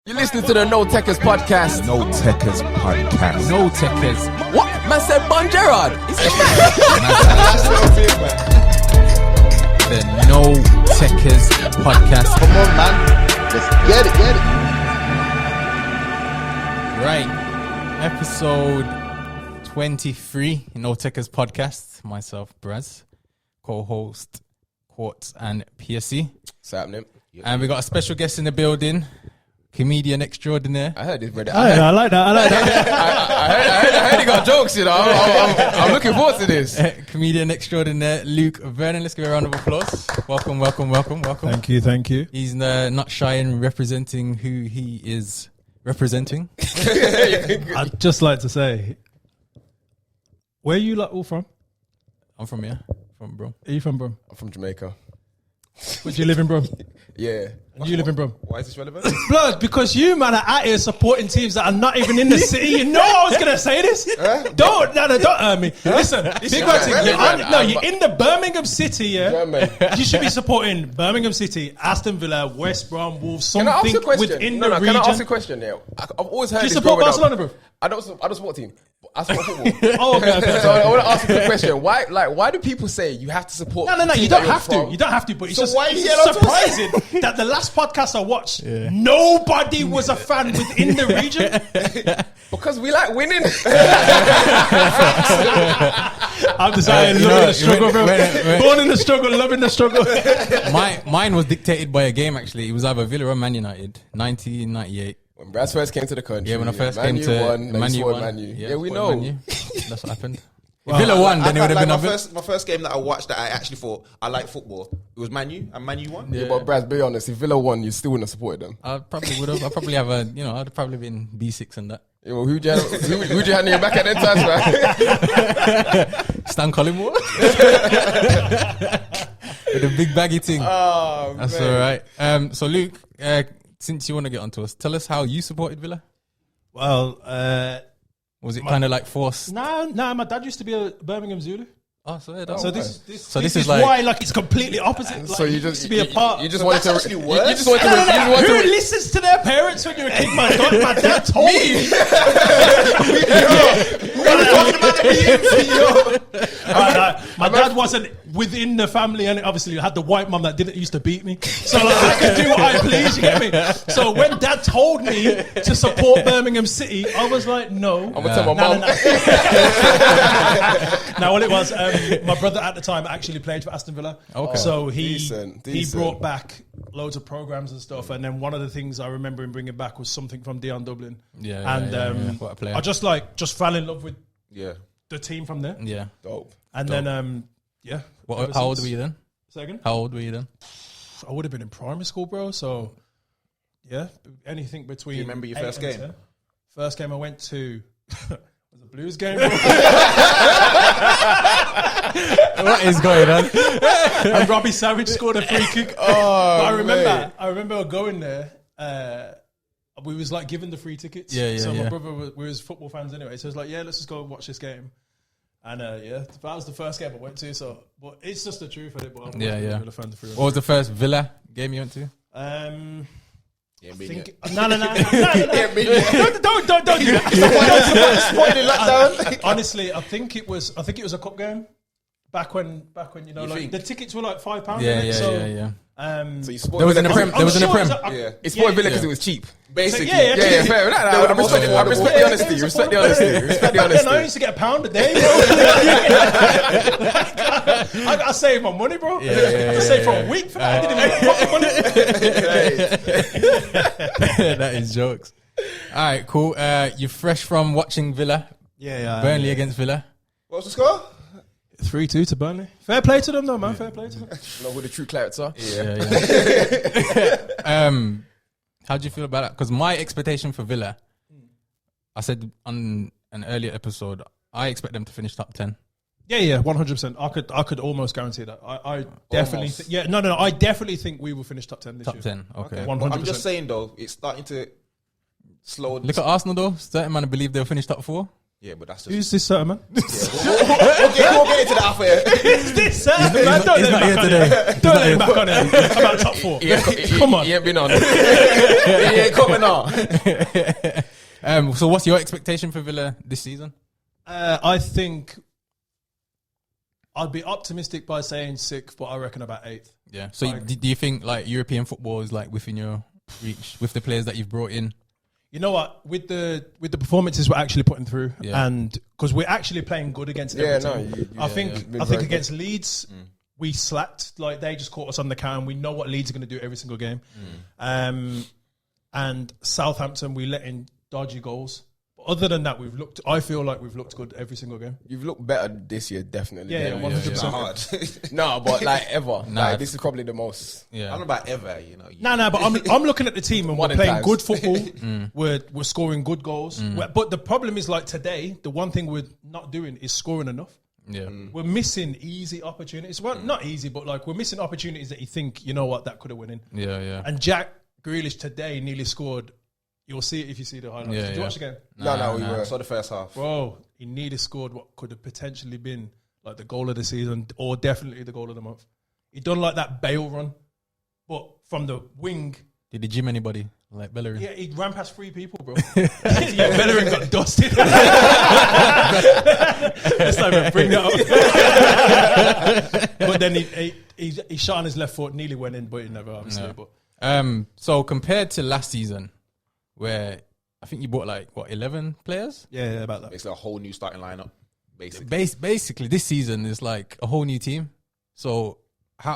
You're listening to the No Tekkers podcast. No Tekkers podcast. No Tekkers. What? Man said Bon Gerard. Is he mad? The No Tekkers podcast. Come on, man. Let's get it. Right. Episode 23 No Tekkers podcast. Myself, Braz. Co-host, Quartz and PSC. What's happening? And we got a special guest in the building. Comedian extraordinaire. I heard this, brother. I like that. I heard he got jokes, you know. I'm looking forward to this. Comedian extraordinaire Luke Vernon. Let's give a round of applause. Welcome. Thank you. He's not shy in representing who he is representing. I'd just like to say, where are you like all from? I'm from here. From Brum. Are you from Brum? I'm from Jamaica. Where do you live in Brum? Yeah. You live in Brum? Why is this relevant? Blood, because you, man, are out here supporting teams that are not even in the city. You know I was going to say this. Don't hurt me. Listen, big man thing. You're in the Birmingham City, yeah? You should be supporting Birmingham City, Aston Villa, West Brom, Wolves, something within the region. Can I ask a question now? I've always heard Do you this support growing Barcelona, up. bro? I don't support a team. I support football. Oh, okay. So I want to ask you a quick question. Why do people say you have to support? No. the team You don't that you're have to. from? You don't have to. But it's So just why are you it's yelling at us? surprising that the last podcast I watched, nobody was a fan within the region. Because we like winning. I'm deciding, loving the struggle, bro. when- Born in the struggle, loving the struggle. Mine was dictated by a game, actually. It was either Villa or Man United, 1998. When Braz first came to the country, Yeah, when I first Man came U to won, Man U won. Man U. Yeah, we supported know. Man U. That's what happened. If Villa won, then it would have been a bit. my first game that I watched that I actually thought I like football. It was Man U, and Man U won. Yeah, but Braz, be honest, if Villa won, you still wouldn't have supported them. I probably would have. I probably have I'd probably been B6 and that. Yeah, well, who'd you have in your back at that time, man? Stan Collingwood with a big baggy thing. Oh, That's man. all right. So Luke, since you want to get onto us, tell us how you supported Villa. Well, Was it kind of like forced? no, my dad used to be a Birmingham Zulu. Oh, so yeah, that's So okay. this So is this is like- why it's completely opposite. So Like, you he just used to be a part. You just wanted to. that's actually You worse. just wanted to. No. You just wanted Who to. listens to their parents when you're a kid? My dad told me. My dad wasn't within the family, and obviously I had the white mum that didn't used to beat me, so like, I could do what I please. You get me? So when Dad told me to support Birmingham City, I was like, no. I'm gonna tell my mum. Now, what it was, my brother at the time actually played for Aston Villa. Okay. So he Decent. brought back loads of programs and stuff, and then one of the things I remember him bringing back was something from Dion Dublin. Yeah, what a player. I just fell in love with the team from there, Yeah. Dope. and then ever How old since- were you then? Second, How old were you then? I would have been in primary school, bro. So yeah, anything between. Do you remember your 8 first and game? 10. First game I went to was a Blues game, bro. What is going on? And Robbie Savage scored a free kick. Oh, But mate. I remember going there. We was like given the free tickets. Yeah, So my yeah. brother we was football fans anyway. So it was like, yeah, let's just go and watch this game. And that was the first game I went to. So, but it's just the truth of it. But I'm Yeah. a fan of What was the first Villa game you went to? No. Yeah, Don't do that. Honestly, I think it was a cup game. Back when the tickets were like £5. Yeah. So you There supported was in Villa the Prem. There was in the Prem. Yeah. It's for Villa because it was cheap. Basically, yeah. Yeah, fair. I respect the honesty. Respect the honesty. I used to get £1 a day, bro. I gotta save my money, bro. I had to save for a week for that. I didn't even have money. That is jokes. All right, cool. You're fresh from watching Villa, Yeah. Burnley against Villa. What was the score? 3-2 to Burnley. Fair play to them, though, man. Fair play to them. You know who the true clarets are? Yeah. How do you feel about that? Because my expectation for Villa, I said on an earlier episode, I expect them to finish top 10. Yeah, 100%. I could almost guarantee that. I definitely, I definitely think we will finish top 10 this Top year. 10, okay. 100%. I'm just saying though, it's starting to slow. Look at Arsenal though. Certain man believe they'll finish top 4. Yeah, but that's just... Who's this certain man? we'll get into that after. Who's this certain man? Don't let him back on it. Don't let him back on it. About top 4. Come on. He ain't been on. He ain't coming on. So what's your expectation for Villa this season? I think I'd be optimistic by saying 6th, but I reckon about 8th. Yeah. So do you think like European football is like within your reach with the players that you've brought in? You know what? With the performances we're actually putting through, Yeah. and because we're actually playing good against everything. I think against Leeds we slacked. Like they just caught us on the counter. We know what Leeds are going to do every single game. And Southampton we let in dodgy goals. But other than that, I feel like we've looked good every single game. You've looked better this year, definitely. Yeah, 100%. Hard. No, but like ever. Nah, Like, this is probably the most. I Yeah. don't know about ever, you know. No, but I'm looking at the team and we're Modern playing times. good football. We're scoring good goals. But the problem is like today, the one thing we're not doing is scoring enough. Yeah. We're missing easy opportunities. Well, not easy, but like we're missing opportunities that you think, you know what, that could have went in. Yeah. And Jack Grealish today nearly scored. You'll see it if you see the highlights. Yeah, Did you yeah. watch the game? No, we I were. saw the first half. Bro, he nearly scored what could have potentially been like the goal of the season or definitely the goal of the month. He done like that Bale run, but from the wing. Did he gym anybody like Bellerin? Yeah, he ran past 3 people, bro. Yeah, Bellerin got dusted. Let's not even bring that up. But then he shot on his left foot, nearly went in, but he never obviously. No. But So compared to last season, where I think you bought like 11 players. yeah, about that. It's a whole new starting lineup, basically. Basically, this season is like a whole new team. So,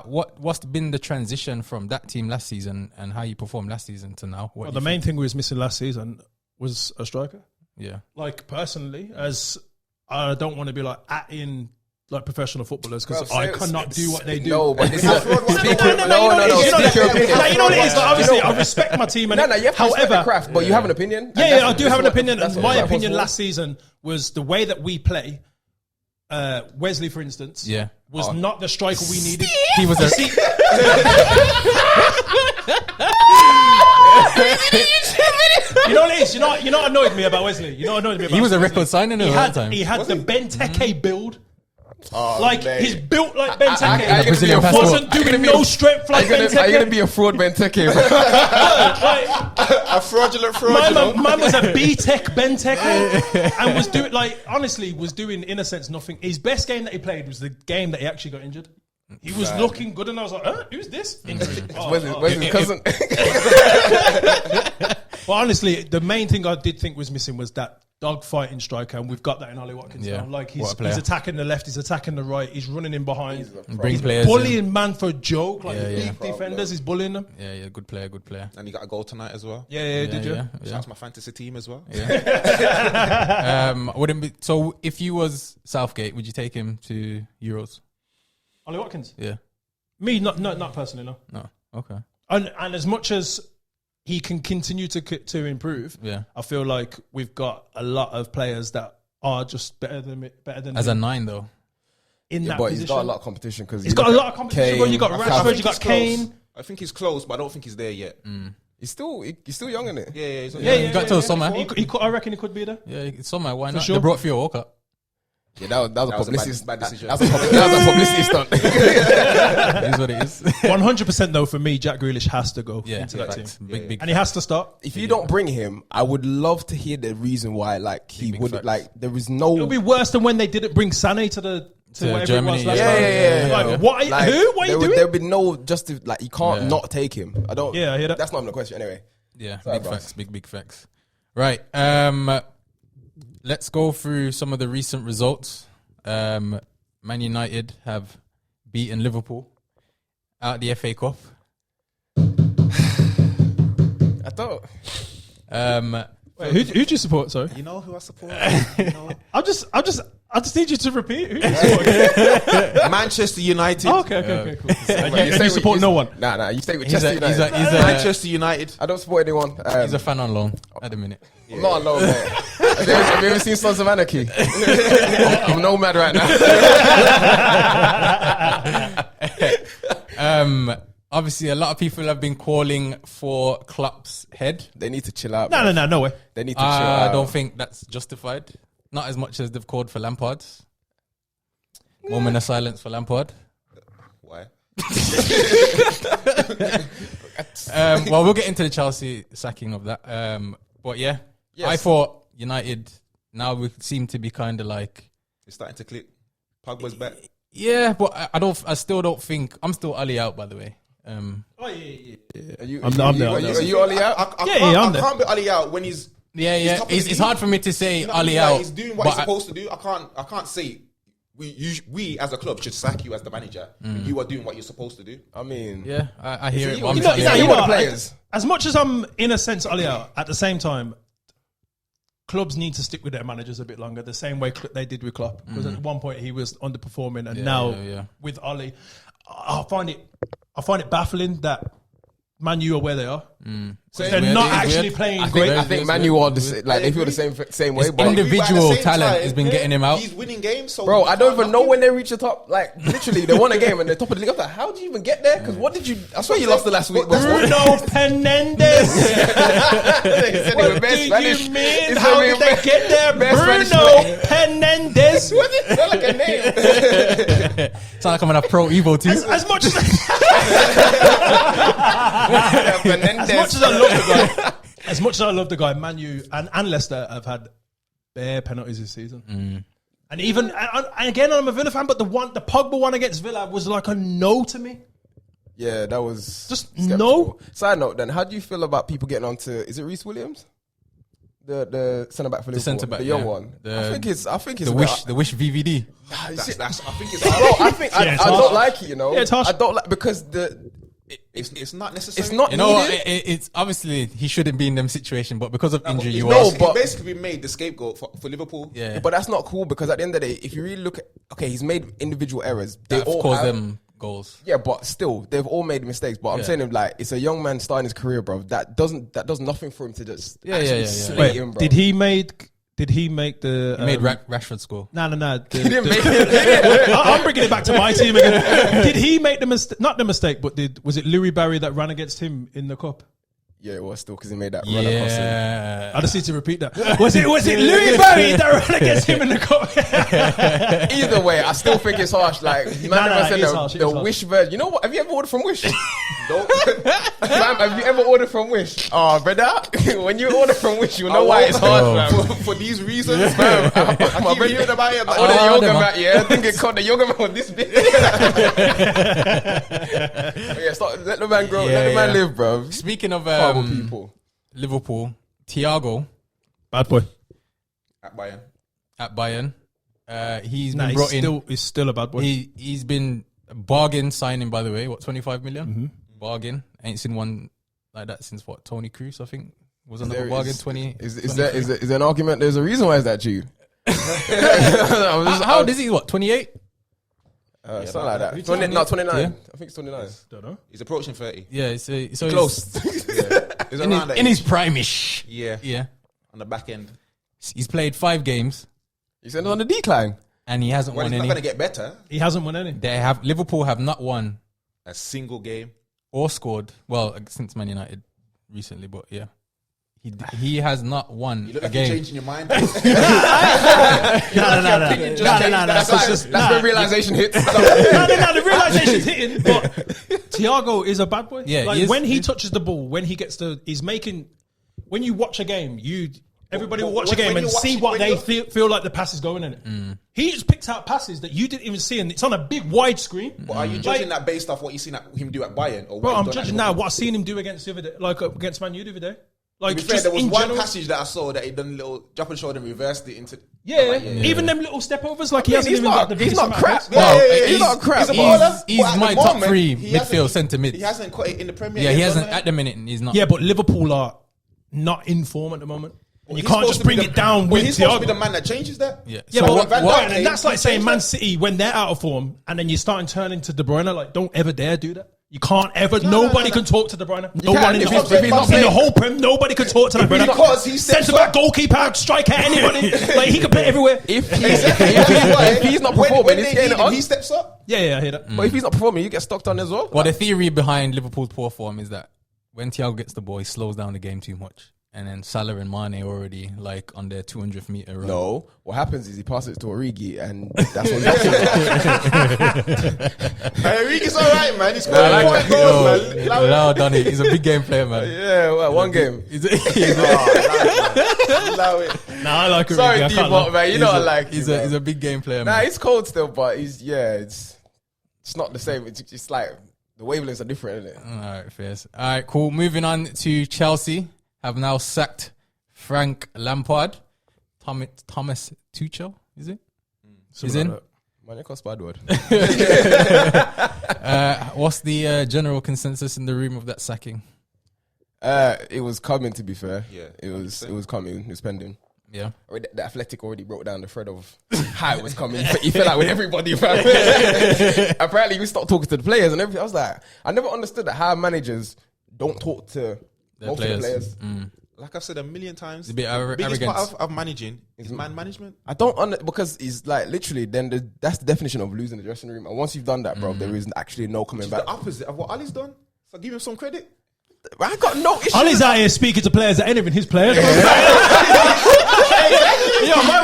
what's been the transition from that team last season and how you performed last season to now? Well, the main thing we was missing last season was a striker. Yeah. Like personally, as I don't want to be like in like professional footballers because Well, I cannot do what they do. No, but this is No. You know what it is. Like, obviously, I respect my team. And No, you have to respect the however, craft, but you have an opinion. yeah, I do have an opinion. That's And what my it's opinion for. last season was the way that we play. Wesley, for instance, Yeah. was not the striker we needed. He was a. You know what it is? You know what annoyed me about Wesley? You know what annoyed me about He was a Wesley? record signing at that time. He had the Benteke build. Oh, Like mate. he's built like Are you Benteke. gonna Brazilian be a passport. Wasn't doing be no a- strength like Are you gonna Benteke. be a fraud Benteke, bro? Like, A fraudulent man was a B-Tech Benteke and was doing honestly was doing in a sense nothing. His best game that he played was the game that he actually got injured. He was looking good and I was like, who's this? Injury. Wesley's cousin. But honestly, the main thing I did think was missing was that dog-fighting striker, and we've got that in Ollie Watkins Yeah. now. Like What a player. he's attacking the left, he's attacking the right, he's running in behind. Bring He's players in. bullying man for a joke. Like Yeah, deep defenders, he's bullying them. Yeah, good player. And he got a goal tonight as well. Yeah, did you? Yeah. Shout out to my fantasy team as well. Wouldn't be so. If you was Southgate, would you take him to Euros? Ollie Watkins. Yeah. Me, not personally, no. No. Okay. And as much as he can continue to improve, Yeah. I feel like we've got a lot of players that are just better than As a him 9 though. in that But position. he's got a lot of competition because He's got a lot of competition. Bro. You got Rashford, you got Kane. I think he's close, but I don't think he's there yet. He's still young, isn't it? Yeah, he's Yeah, you got till summer. He could, I reckon he could be there. Yeah, it's summer. Why not? sure. They brought Theo Walcott. Yeah, that was a That was a publicity. bad decision. That was a publicity stunt. It is what it is. 100% though for me, Jack Grealish has to go Yeah, into that team, facts. Big. and he has to start. If you don't bring him, I would love to hear the reason why. Like he big would facts. like there is no. It'll be worse than when they didn't bring Sané to whatever Germany, it was last yeah. time. Yeah. Like, what? Like, Who? What are you doing? There'll be no justice. Like you can't Yeah. not take him. I don't. Yeah, I hear that. That's not the question anyway. Yeah, Sorry, big bro. facts. Big facts. Right. Let's go through some of the recent results. Man United have beaten Liverpool out the FA Cup. I thought. Wait, who do you support? Sorry, You know who I support? I just need you to repeat. Who do you support? Manchester United. Oh, okay, cool. You You support no one. Nah. You stay with He's Chester a, he's, United. a, he's, a, Manchester United. I don't support anyone. he's a fan on loan at the minute. I'm not alone, man. Have you ever seen Sons of Anarchy? I'm nomad right now. Obviously, a lot of people have been calling for Klopp's head. They need to chill out. No, bro. no way. They need to chill out. I don't think that's justified. Not as much as they've called for Lampard. Moment of silence for Lampard. Why? Well, we'll get into the Chelsea sacking of that. But yeah, Yes. I thought United now we seem to be kind of like, It's starting to click. Pogba's back. yeah, but I still don't think I'm still Ali out. By the way, Oh yeah. Are you, I'm are there. you Ollie out? I I'm there. can't be Ali out when he's yeah. top of the It's league. hard for me to say You know what I Ali mean? out. Like, he's doing what he's but supposed to do. I can't say we as a club should sack you as the manager. You are doing what you're supposed to do. I mean, yeah, I hear it. You but I'm know, just- you know, you want know, the players. As much as I'm in a sense Ali out, at the same time, clubs need to stick with their managers a bit longer. The same way they did with Klopp, because at one point he was underperforming, and now with Oli, I find it baffling that Man U are where they are. So they're weird. not It is actually weird. playing I great. think Man U are they feel the same way, It's but individual But at the same talent time, has been getting him out. He's winning games, so bro, we I don't can't even knock know him. when they reach the top. Like literally, they won a game and they're top of the league. I'm like, how did you even get there? Because what did you? I swear you lost the last week. That's what- Bruno Fernandes. What do you mean? How did they get there? Bruno Fernandes. What is that like a name? Sound like I'm gonna have Pro Evo too. As much as Fernandes. I love the guy, as much as I love the guy, Man U and Leicester have had bare penalties this season. And even and again, I'm a Villa fan, but the Pogba one against Villa was like a no to me. Yeah, that was Just skeptical. no. Side note, then, how do you feel about people getting onto? Is it Reece Williams, the centre back for Liverpool, centre-back, the young yeah. one? I think it's The wish VVD. I think it's Bro, I think I it's don't harsh. like it. You know, Yeah, it's harsh. I don't like because it's not necessary. it's not You know what? needed. It's obviously he shouldn't be in them situation, but because of injury, you No, are. but- He's basically been made the scapegoat for Liverpool. Yeah, But that's not cool because at the end of the day, if you really look at, okay, he's made individual errors. They that all caused have, them goals. Yeah, but still, they've all made mistakes. But I'm Yeah. saying, like, it's a young man starting his career, bro. That does nothing for him to just actually slay Wait, him, bro. did he make the? He made Rashford score. No. He didn't make it. I'm bringing it back to my team again. Did he make the mistake? Not the mistake, but was it Louis Barry that ran against him in the cup? Yeah, it was still because he made that run across him. Yeah. I just need to repeat that. Was it Louis Barry that ran against him in the cup? Either way, I still think it's harsh. Like, man, never said it is harsh, it the is harsh. Wish version. You know what? Have you ever ordered from Wish? Don't. Fam, have you ever ordered from Wish? Oh, brother, when you order from Wish, you know why it's harsh, fam. for these reasons, fam. I keep hearing about it. I Like, ordered Oh, yoga them, mat, yeah. I think it called the yoga mat with this bit. Yeah, let the man grow. Let the man live, bro. Speaking of Horrible people. Liverpool, Thiago Bad boy. at Bayern. at Bayern, he's Nah, been brought in. he's still a bad boy. He's been a bargain signing, by the way. What, 25 million? Bargain. Ain't seen one like that since what? Tony Cruz, I think, was another bargain. 20. Is there an argument? There's a reason why is that due. How old is he? What? 28? Something like that. 29. Yeah. I think it's 29. Don't know. He's approaching 30. Yeah. So Close. He's In around that his age. prime-ish. Yeah, Yeah. on the back end. He's played 5 games You said it's on the decline. and he hasn't Well, won it's not any. going to get better. He hasn't won any. Liverpool have not won A single game. or scored. Well, since Man United recently, but yeah. He has not won You look a like you're game. changing your mind. No. That's when realization hits. No, the realization's hitting, but Thiago is a bad boy. Yeah, like he is. when he touches the ball, when he gets when you watch a game, everybody will watch a game when and you see watch what it- they feel like the pass is going in it. He just picks out passes that you didn't even see, and it's on a big wide screen. But are you judging that based off what you've seen him do at Bayern? Or what Bro, he's I'm done judging at now Liverpool? what I've seen him do against the other day, like against Man U the other day. Like, To be fair, just there was in one general. passage that I saw that he done a little jump and shoulder and reversed it into. Yeah, even them little step overs, like he hasn't he's even not- got the he's biggest not amount of crap. pace. Well, he's not crap. He's a He's- baller, he's but at my the top moment, 3 he midfield hasn't- centre mids. He hasn't got it in the Premier Yeah, League. he hasn't doesn't at the minute. He's not. Yeah, but Liverpool are not in form at the moment. And you He's can't supposed just to be bring the- it down but with he's supposed to be the Thiago. man that changes that. Yeah. Yeah, So but what- Van what- Dijk- and that's like he saying changed Man that. City when they're out of form, and then you start and turn into De Bruyne. Like, don't ever dare do that. You can't ever. Nobody can talk to De Bruyne. No can one in if the he's- if he's not in the playing. whole Prem. Nobody can talk to De Bruyne. Because he steps centre back, up. goalkeeper, striker, anybody. Like he can play everywhere. If If he's not performing, he's getting on. he steps up. Yeah, I hear that. But if he's not performing, you get stocked on as well. Well, the theory behind Liverpool's poor form is that when Thiago gets the ball, he slows down the game too much. and then Salah and Mane already like on their 200th meter run. No, what happens is he passes it to Origi, and that's what. Enrique's alright, man. He's got point goals, man. Well done. He's a big game player, man. Yeah, well, one game. Allow it. Nah, I like Origi. Sorry, I can't D-Bot, lie. man. You know I like He's you, a bro. he's a big game player, Nah, man. it's cold still, but it's not the same. It's like the wavelengths are different, isn't it? All right, fierce. All right, cool. Moving on to Chelsea. Have now sacked Frank Lampard. Thomas Tuchel, is it? Is in. Man, it costs bad word. What's the general consensus in the room of that sacking? It was coming, to be fair. Yeah, It was coming. It was pending. Yeah. The Athletic already broke down the thread of how it was coming. He fell out with everybody, fam. Apparently, we stopped talking to the players and everything. I was like, I never understood that how managers don't talk to most of the players. Like I've said a million times, a bit the biggest arrogance. part of managing is man management. I don't because it's like literally that's the definition of losing the dressing room. And once you've done that, bro, there is actually no coming back. The opposite of what Ali's done. So give him some credit. I got no issue. Ollie's out here speaking to players that ain't even his players. Yo, my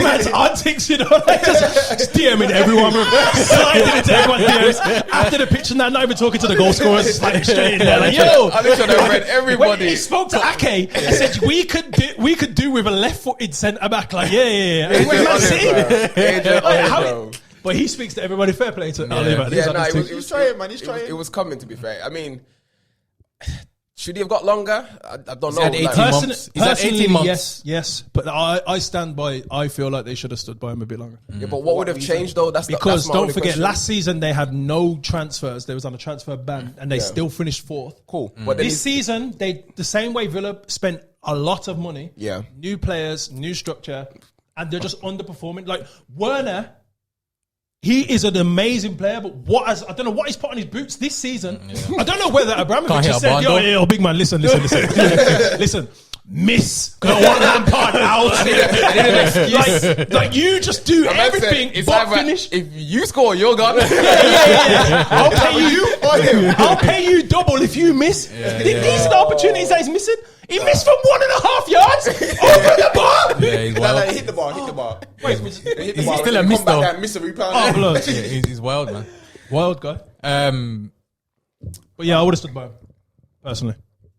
man's antics, you know, like just DMing everyone, sliding into everyone's DMs after the pitch and that, not even talking to the goal scorers, just like straight in there, like, yo. I literally read everybody. When he spoke to Ake, he said we could do with a left-footed centre back, like yeah. And when Man City, but he speaks to everybody. Fair play to Ali about this. He's trying, man. He's trying. It was coming, to be fair. I mean, should he have got longer? I don't know. had 18 Like, months. He's had 18 months. Yes. But I stand by. I feel like they should have stood by him a bit longer. yeah, but what would have changed though? Because that's my don't only forget, question. last season they had no transfers. They was on a transfer ban, and they still finished fourth. Cool. But then This season, they the same way Villa spent a lot of money. Yeah. New players, new structure, and they're just underperforming. Like Werner, he is an amazing player, but I don't know what he's put on his boots this season. I don't know whether Abramovich Can't hit just a said, ball, yo, big man, listen. Listen, miss. Because I want Lampard out. like you just do everything it's but either finish. If you score, you're gone. I'll pay you. I'll pay you double if you miss. These are the opportunities that he's missing. He missed from 1.5 yards over the bar. Yeah, he's No, wild. hit the bar. Wait, Hit the Is bar. he still a Come miss back though? there and miss a rebound. oh, blood. Yeah, he's wild, man. Wild guy. But yeah, I would have stood by him personally.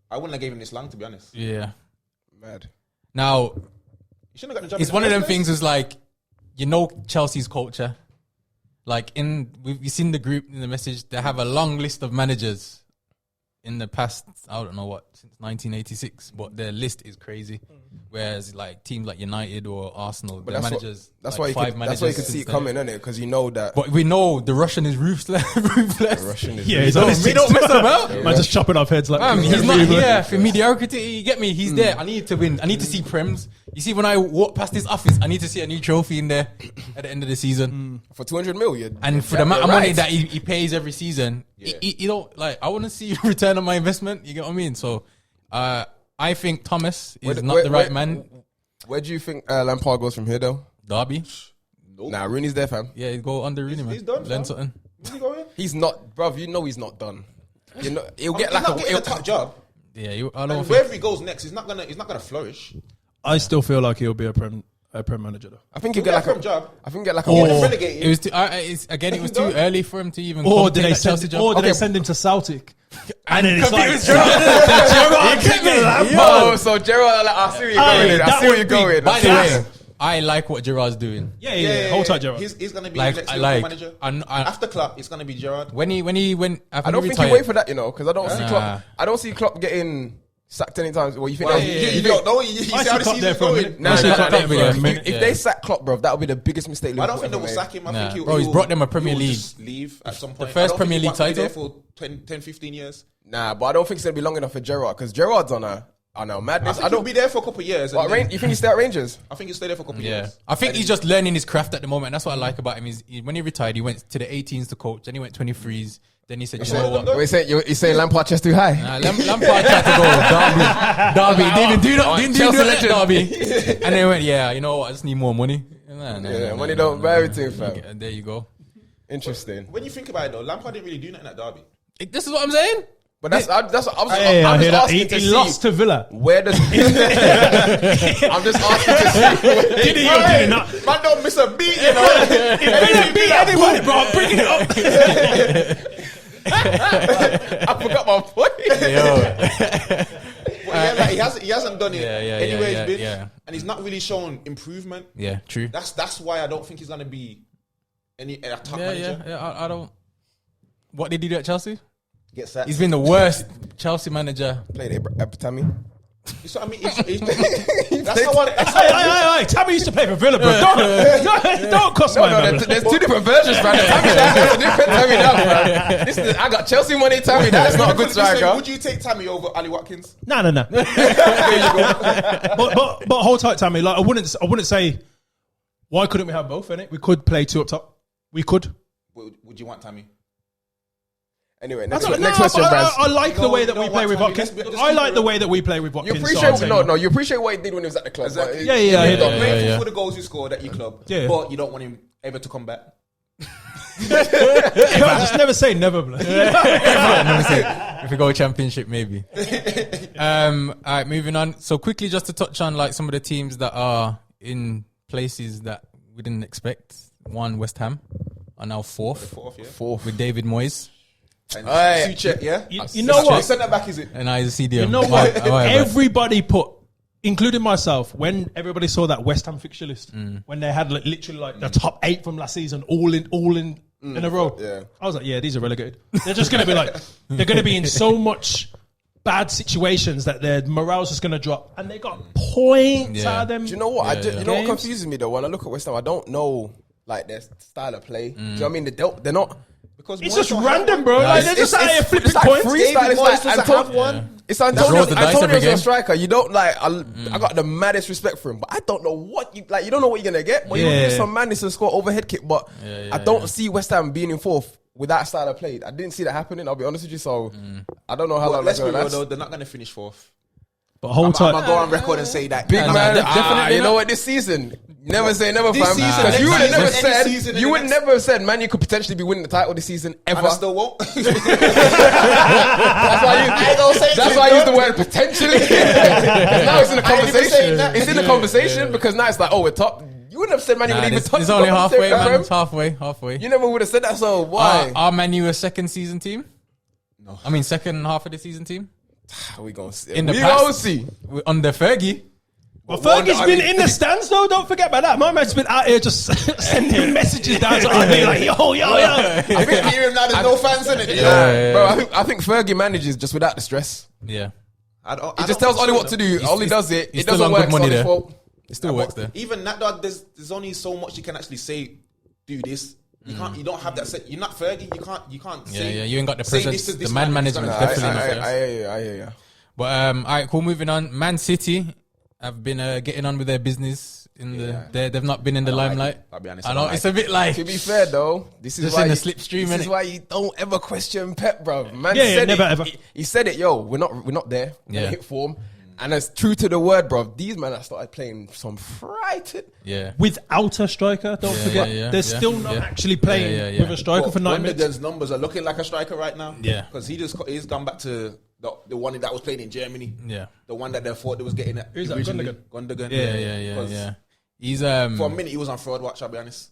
I wouldn't have given him this long, to be honest. Yeah. Mad. Now, You shouldn't have got the job. it's in one the of them first things is like, you know, Chelsea's culture. Like we've seen the group in the message, they have a long list of managers in the past, I don't know what, since 1986, but their list is crazy. Whereas like teams like United or Arsenal, their managers, That's like why you could see it since coming, then. isn't it? Because you know that But we know the Russian is ruthless. Russian is. Yeah, he's We don't mess about. Man, just chopping off heads like. He's not here for mediocrity. You get me? He's there. I need to win. I need to see Prems. You see, when I walk past his office, I need to see a new trophy in there at the end of the season. for 200 million. And for the amount of money that he pays every season, you don't like. I want to see return on my investment. You get what I mean? So, I think Thomas is not the right man. Where do you think Lampard goes from here, though? Derby. Nah, Rooney's there, fam. Yeah, he'd go under Rooney, man. he's done, Learn fam. something. Where's he going? He's not, bruv. You know he's not done. You know he'll get He's like not getting a top job. Yeah, I don't And think. wherever he goes next, he's not gonna flourish. I still feel like he'll be a prem manager though. I think He'll he'll get like a job. I think get like a. He Or- was relegated. It was too, it was too early for him to even. Or come did take they that send? Chelsea job. Or did Okay. they send him to Celtic? And then it's Confused like, Gerrard. You get me? Oh, so Gerrard, like, I see where you're going. I that see where would you're be- going. By the That's- way, I like what Gerard's doing. yeah. Hold tight, Gerrard. He's gonna be Like, the next I Liverpool like- manager. I- After Klopp, it's gonna be Gerrard. When he went, I don't think he wait for that, you know, because I don't see Nah. Klopp. I don't see Klopp getting sacked any times. Well, you think? Well, that- you don't know. You see I see how the Klopp there season's for a going. minute. Nah, I see nah, Klopp nah, there for bro. a minute. If they sack Klopp, bro, that would be the biggest mistake. I don't think they Liverpool will ever sack him. I Nah. think Bro, he's brought them a Premier he will League. just leave at some point. first I don't think Premier he League wants to be there title. for 10, 15 years. Nah, but I don't think it's gonna be long enough for Gerrard because Gerrard's on a I madness. think he'll be there for a couple of years. What, and then- you think he stay at Rangers? I think he'll stay there for a couple of Yeah, years. I think he's just learning his craft at the moment. That's what I like about him. Is when he retired, he went to the 18s to coach. Then he went 23s. Then he said, "You know what? Wait, you saying Lampard chest too high? Lampard tried to go Derby. Didn't do Chelsea that legend. Derby." And they went, "Yeah, you know what? I just need more money." Money don't buy everything, fam. There you go. Interesting. When you think about it, though, Lampard didn't really do nothing at Derby. This is what I'm saying. But that's what I was I just hear that. asking to He see lost to Villa. where does. I'm just asking to see. Did he or did he not? Man don't miss a beat, you know. He didn't beat anybody, bro. I'm bringing it up. I forgot my point. Well, yeah, like, he hasn't done it anywhere he's been, yeah. and he's not really shown improvement. Yeah, true. That's why I don't think he's gonna be a top manager. I don't. What did he do at Chelsea? Get sacked. He's been the worst Chelsea manager. Played it, Tammy. So, I mean, that's how I. Hey, Tammy used to play for Villa, bro. Don't cost my man. There's two different versions, man. Tammy, that's a different Tammy now, man. I got Chelsea money, Tammy. That's not a good striker. Would you take Tammy over Ali Watkins? No. But hold tight, Tammy. Like I wouldn't say why couldn't we have both in it? We could play two up top. We could. Would you want Tammy? Anyway, next question, Braz. I like the way that we play with Watkins. I like the way that we play with You Watkins. appreciate you appreciate what he did when he was at the club. Exactly. Yeah. Grateful for the goals he scored at your club, Yeah. but you don't want him ever to come back. Just never say never, bro. If we go championship, maybe. All right, moving on. So quickly, just to touch on like some of the teams that are in places that we didn't expect. One, West Ham are now fourth with David Moyes. And Aye. Suchet, yeah. You know what? Centre back is it? And I see the. You know what? Everybody put, including myself, when everybody saw that West Ham fixture list, when they had like, literally like the top 8 from last season, all in a row. Yeah. I was like, yeah, these are relegated. They're just going to be like, they're going to be in so much bad situations that their morale's just going to drop, and they got points out of them. Do you know what? Yeah, You know what confuses me though? When I look at West Ham, I don't know like their style of play. Do you know what I mean? They're not. Because It's Moyes just don't have random, one. bro. Like, they're just out here flipping like coins. freestyle. It's like doesn't have one. It's Rolls the dice every Antonio's game. a striker. You don't like. I got the maddest respect for him, but I don't know what you like. You don't know what you're gonna get. But you Yeah. give some madness and score overhead kick. But I don't see West Ham being in fourth with that style of play. I didn't see that happening. I'll be honest with you. So I don't know how But long let's that's be gonna real last. though, they're not going to finish fourth. But hold I'm tight. going to go on record and say that. Big No, man, definitely you know not. what? This season, never say never, This fam. season, Because you would have next never season, any said, season in you the would next- never have said, man, you could potentially be winning the title this season ever. And I still won't. That's why I use the word potentially. Now it's in the I ain't even saying conversation. that. It's in the conversation because now it's like, oh, we're top. You wouldn't have said man, you would even touch. It's the only halfway, conversation, man. fam. It's halfway. You never would have said that. So why? Are Man U a second season team? No. I mean, second half of the season team? Are we gonna see? In the we past. gonna see. Under Fergie. Well, Fergie's been in the stands though. Don't forget about that. My man's been out here just sending messages down to me like, yo. I think you hear him now, there's no fans in it. Bro, I think Fergie manages just without the stress. Yeah. He just tells Ollie what to do. Ollie does it. he's It doesn't still on work. good money It's there. Ollie's fault. It still works there. Even that, dog, there's only so much you can actually say. Do this. You can't. You don't have that. You're not Fergie. You can't. Say, Yeah, you ain't got the say presence. this to this The man man, management this is man. definitely not there. I hear you. But all right, cool. Moving on. Man City have been getting on with their business. They've not been in the limelight. I'll be honest, I I know don't it's a bit like. To be fair though, this is Just why in the you- slipstream, This is innit? why you don't ever question Pep, bro. Man Yeah, said never it. ever. He said it. Yo, we're not there. We're Yeah. gonna hit form, and it's true to the word, bro. These men have started playing some frightened. Yeah. Without a striker, don't forget. yeah, They're yeah, still not yeah. actually playing Yeah. with a striker for 9 minutes. Gundogan's numbers are looking like a striker right now. Yeah. Because he's gone back to the one that was playing in Germany. Yeah. The one that they thought they was getting at. Who's that, originally. Gundogan. Yeah. He's For a minute, he was on fraud watch. I'll be honest.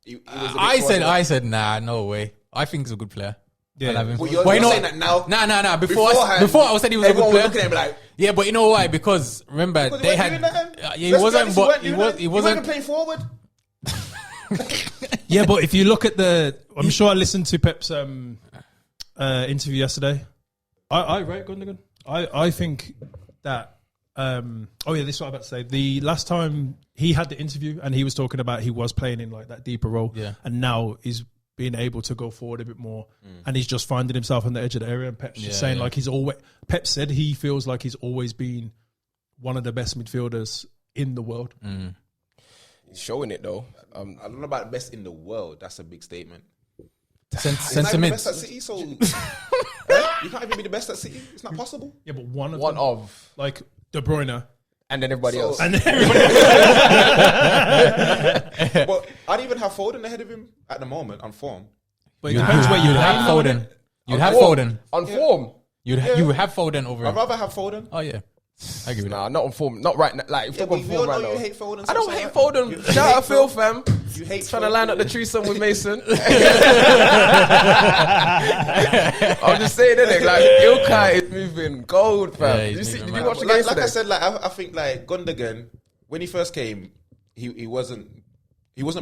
He was a bit fraud watch. I said, nah, no way. I think he's a good player. Yeah. I'll have him. Well, you're But saying that now. Nah. Before Beforehand, I said he was a good everyone player. was looking at him like, Yeah, but you know why? Because remember because they he had. wasn't doing that, He Let's be wasn't. honest, But he he wasn't wasn't. playing forward. Yeah, but if you look at I'm sure I listened to Pep's interview yesterday. I rate Gundogan. I think that. This is what I'm about to say. The last time he had the interview and he was talking about he was playing in like that deeper role, Yeah. and now he's being able to go forward a bit more, and he's just finding himself on the edge of the area. And Pep's just saying like he's always. Pep said he feels like he's always been one of the best midfielders in the world. He's showing it though. I don't know about the best in the world. That's a big statement. He's not even the Sentiment. best at City, so you can't even be the best at City. It's not possible. Yeah, but one One them, of, like De Bruyne, and then everybody else. and then everybody. But I'd even have Foden ahead of him at the moment on form. But it depends where you You'd have land. Foden. You'd have Form. Foden. On form. You would have Foden over I'd him. rather have Foden. Oh yeah, I agree with that. Nah, not on form. Not right now. Like, if Yeah, they're on but we all form right know now. you hate Foden. I don't so hate what? Foden. You Shout hate out Phil, Foden. fam. You hate Trying to Foden. line up the threesome with Mason. I'm just saying, innit? Like, Ilkay is moving gold, fam. Yeah, he's Did moving you mad. watch the Like, game like I today? said, like I think like Gundogan, when he first came, he wasn't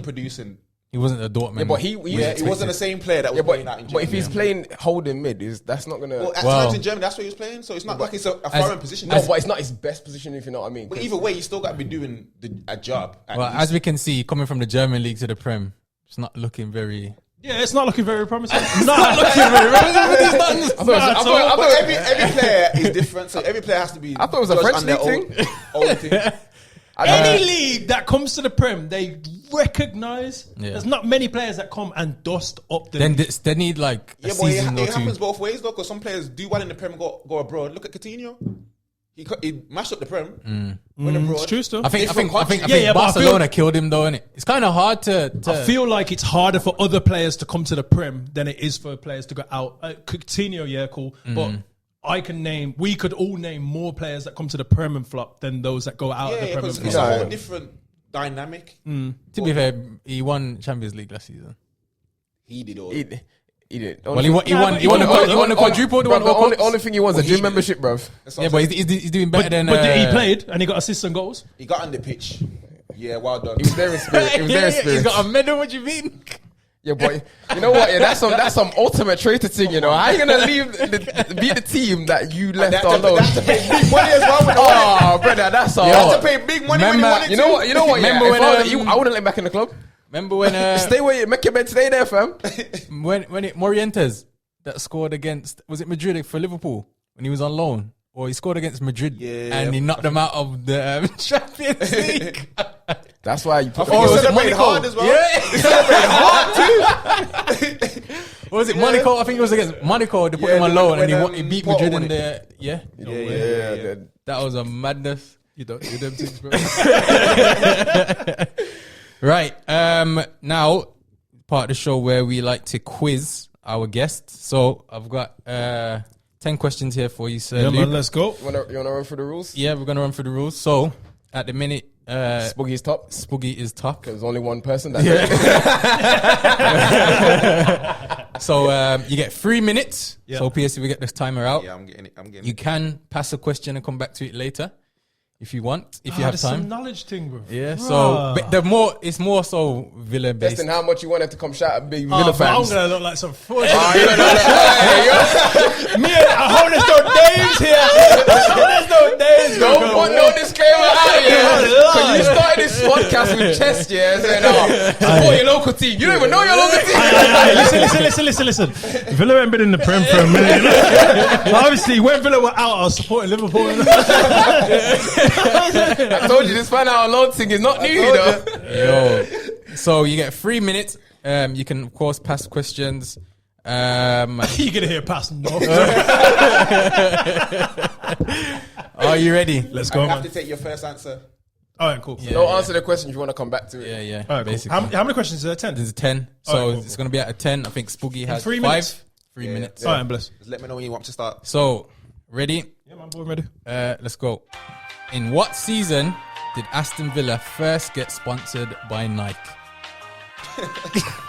producing. He wasn't a Dortmund. Yeah, but he wasn't the same player that was Yeah, playing out in Germany. but if he's playing holding mid, that's not gonna. well, at Well- times in Germany, that's where he was playing. So it's not like it's a foreign position. No, but it's not his best position, if you know what I mean. But either way, you still got to be doing a job. at Well, least. as we can see, coming from the German league to the Prem, it's not looking very. Yeah, it's not looking very promising. I thought But every player is different, so every player has to be. I thought it was a judged French on their league own thing. Any league that comes to the Prem, they recognise Yeah. there's not many players that come and dust up the. Then they need like a Yeah, but season or it happens two. both ways though, because some players do well in the Prem and go abroad. Look at Coutinho. He mashed up the Prem. Went abroad. It's true still. I think Different countries. Yeah, but I feel- Barcelona killed him though, innit? It's kind of hard to. I feel like it's harder for other players to come to the Prem than it is for players to go out. Coutinho, yeah, cool, but we could all name more players that come to the Prem and flop than those that go out of the Yeah, Prem and because flop. it's a whole different dynamic. To be fair, he won Champions League last season. He did all. he did. Well, he won the quadruple. Bro, the only thing he wants is a gym membership, bruv. Yeah, but he's doing better than. But he played and he got assists and goals. He got on the pitch. Yeah, well done. He was there in spirit. He was there in He's spirit. got a medal. What you mean? Yeah, boy. You know what? Yeah, that's some ultimate traitor thing. You know, how you gonna beat the team that you left That's on loan? to pay big money as well. When they won Oh, brother, that's all. it. That's to pay big money when you Remember- want it. You know what? You know what? Yeah, Remember if when, I was you, I wouldn't let him back in the club. Remember when Stay where you make your bed. Stay there, fam. when Morientes that scored against, was it Madrid for Liverpool when he was on loan, or he scored against Madrid and he knocked them out of the Champions League? That's why you put. I think he was it celebrated Monaco? hard as well. Yeah. He celebrated hard too. What was it Monaco? I think it was against Monaco. They put him on loan and he beat Porto Madrid won in the Yeah. That was a madness. You don't do them things, bro. Right. Now, part of the show where we like to quiz our guests. So I've got 10 questions here for you, sir. Yeah, Luke. man, let's go. You wanna run through the rules? Yeah, we're gonna run through the rules. So at the minute, Spooky's top. Spooky is top. There's only one person that. So you get 3 minutes. Yeah. So PSC, we get this timer out. Yeah, I'm getting it. You can pass a question and come back to it later if you want, if you have There's some time. knowledge thing, bro. Yeah. So but it's more so Villa based. Testing how much you wanted to come shout at big Oh, Villa but I'm fans. gonna look like some fool. Oh, you know, Me and I hope there's no names here. There's no names. Don't bro. put no disclaimer out here. Oh, Because you started this podcast with chest, yeah, saying, support your local team. You don't even know your local team. Listen. Villa ain't been in the Prem for a minute. You know? Obviously, when Villa were out, I was supporting Liverpool. I told you this fan out alone thing is not new, you know. Yo. So you get 3 minutes. You can of course pass questions. You're gonna hear pass no. Are you ready? Let's I go, have man. to take your first answer. All right, cool. Yeah. Don't answer the question if you want to come back to it. Yeah. All right, cool. Basically. How many questions is there? 10. There's a 10. So Alright, cool, it's cool. going to be at a 10. I think Spooky has 3 5. minutes? 3 minutes. All right, bless. Just let me know when you want to start. So, ready? Yeah, man, boy, ready. Let's go. In what season did Aston Villa first get sponsored by Nike?